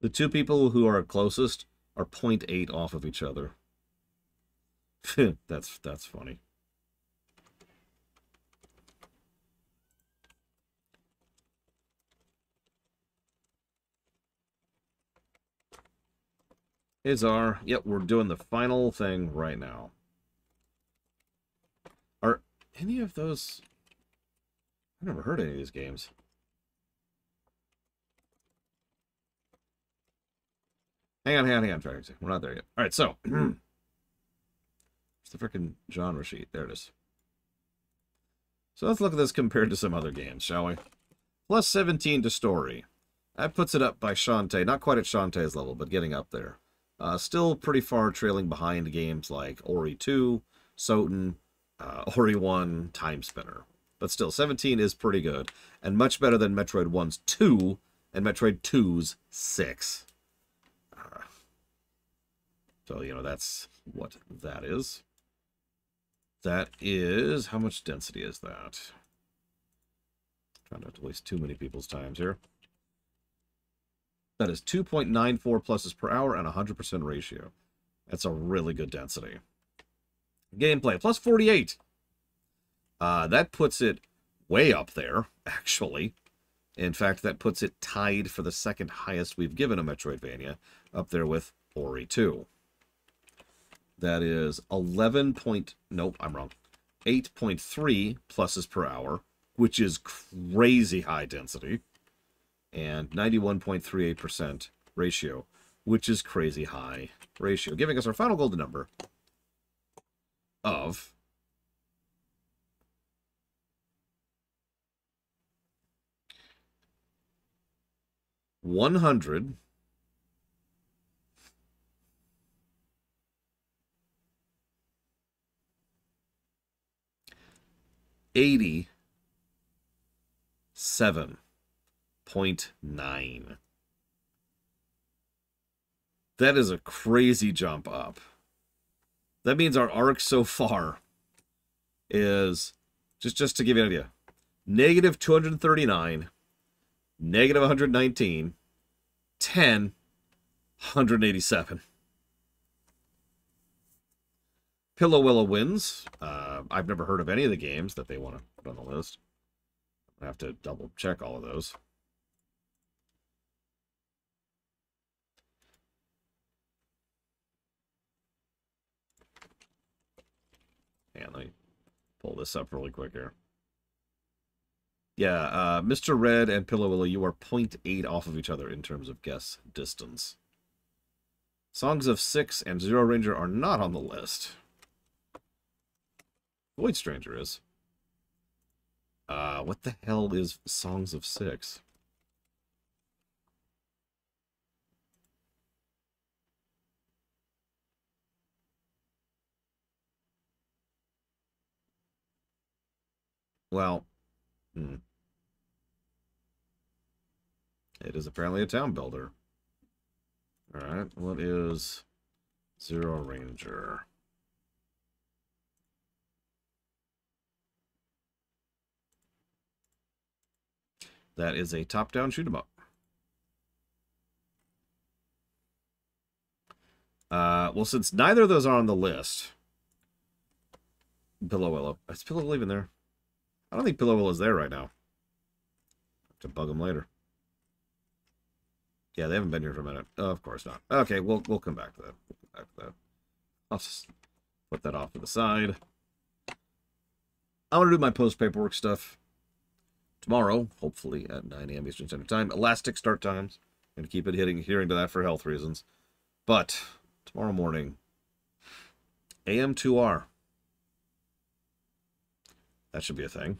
The two people who are closest are 0.8 off of each other. That's funny. Yep, we're doing the final thing right now. Are any of those... I've never heard any of these games. Hang on. We're not there yet. Alright, so... Where's the frickin' genre sheet? There it is. So let's look at this compared to some other games, shall we? Plus 17 to story. That puts it up by Shantae. Not quite at Shantae's level, but getting up there. Still pretty far trailing behind games like Ori 2, Soten, Ori 1, Time Spinner. But still, 17 is pretty good, and much better than Metroid 1's 2 and Metroid 2's 6. So, you know, that's what that is. That is... How much density is that? Trying not to waste too many people's times here. That is 2.94 pluses per hour and 100% ratio. That's a really good density. Gameplay, plus 48. That puts it way up there, actually. In fact, that puts it tied for the second highest we've given a Metroidvania, up there with Ori 2. That is 8.3 pluses per hour, which is crazy high density. And 91.38% ratio, which is crazy high ratio, giving us our final golden number of 100 $87 0.9. That is a crazy jump up. That means our arc so far is, just to give you an idea, negative 239, negative 119, 10, 187. Pillow Willow wins. I've never heard of any of the games that they want to put on the list. I have to double check all of those. And let me pull this up really quick here. Yeah, Mr. Red and Pillow Willow, you are 0.8 off of each other in terms of guess distance. Songs of Six and Zero Ranger are not on the list. Void Stranger is. What the hell is Songs of Six? Well, it is apparently a town builder. Alright, what is Zero Ranger? That is a top-down shoot-'em-up. Well, since neither of those are on the list, Pillow Willow. Is Pillow Willow even there? I don't think Pillow Willow's there right now. Have to bug them later. Yeah, they haven't been here for a minute. Oh, of course not. Okay, we'll come back to that. We'll come back to that. I'll just put that off to the side. I'm going to do my post-paperwork stuff tomorrow, hopefully at 9 a.m. Eastern Standard Time. Elastic start times. I'm going to keep it adhering to that for health reasons. But tomorrow morning, AM2R. That should be a thing.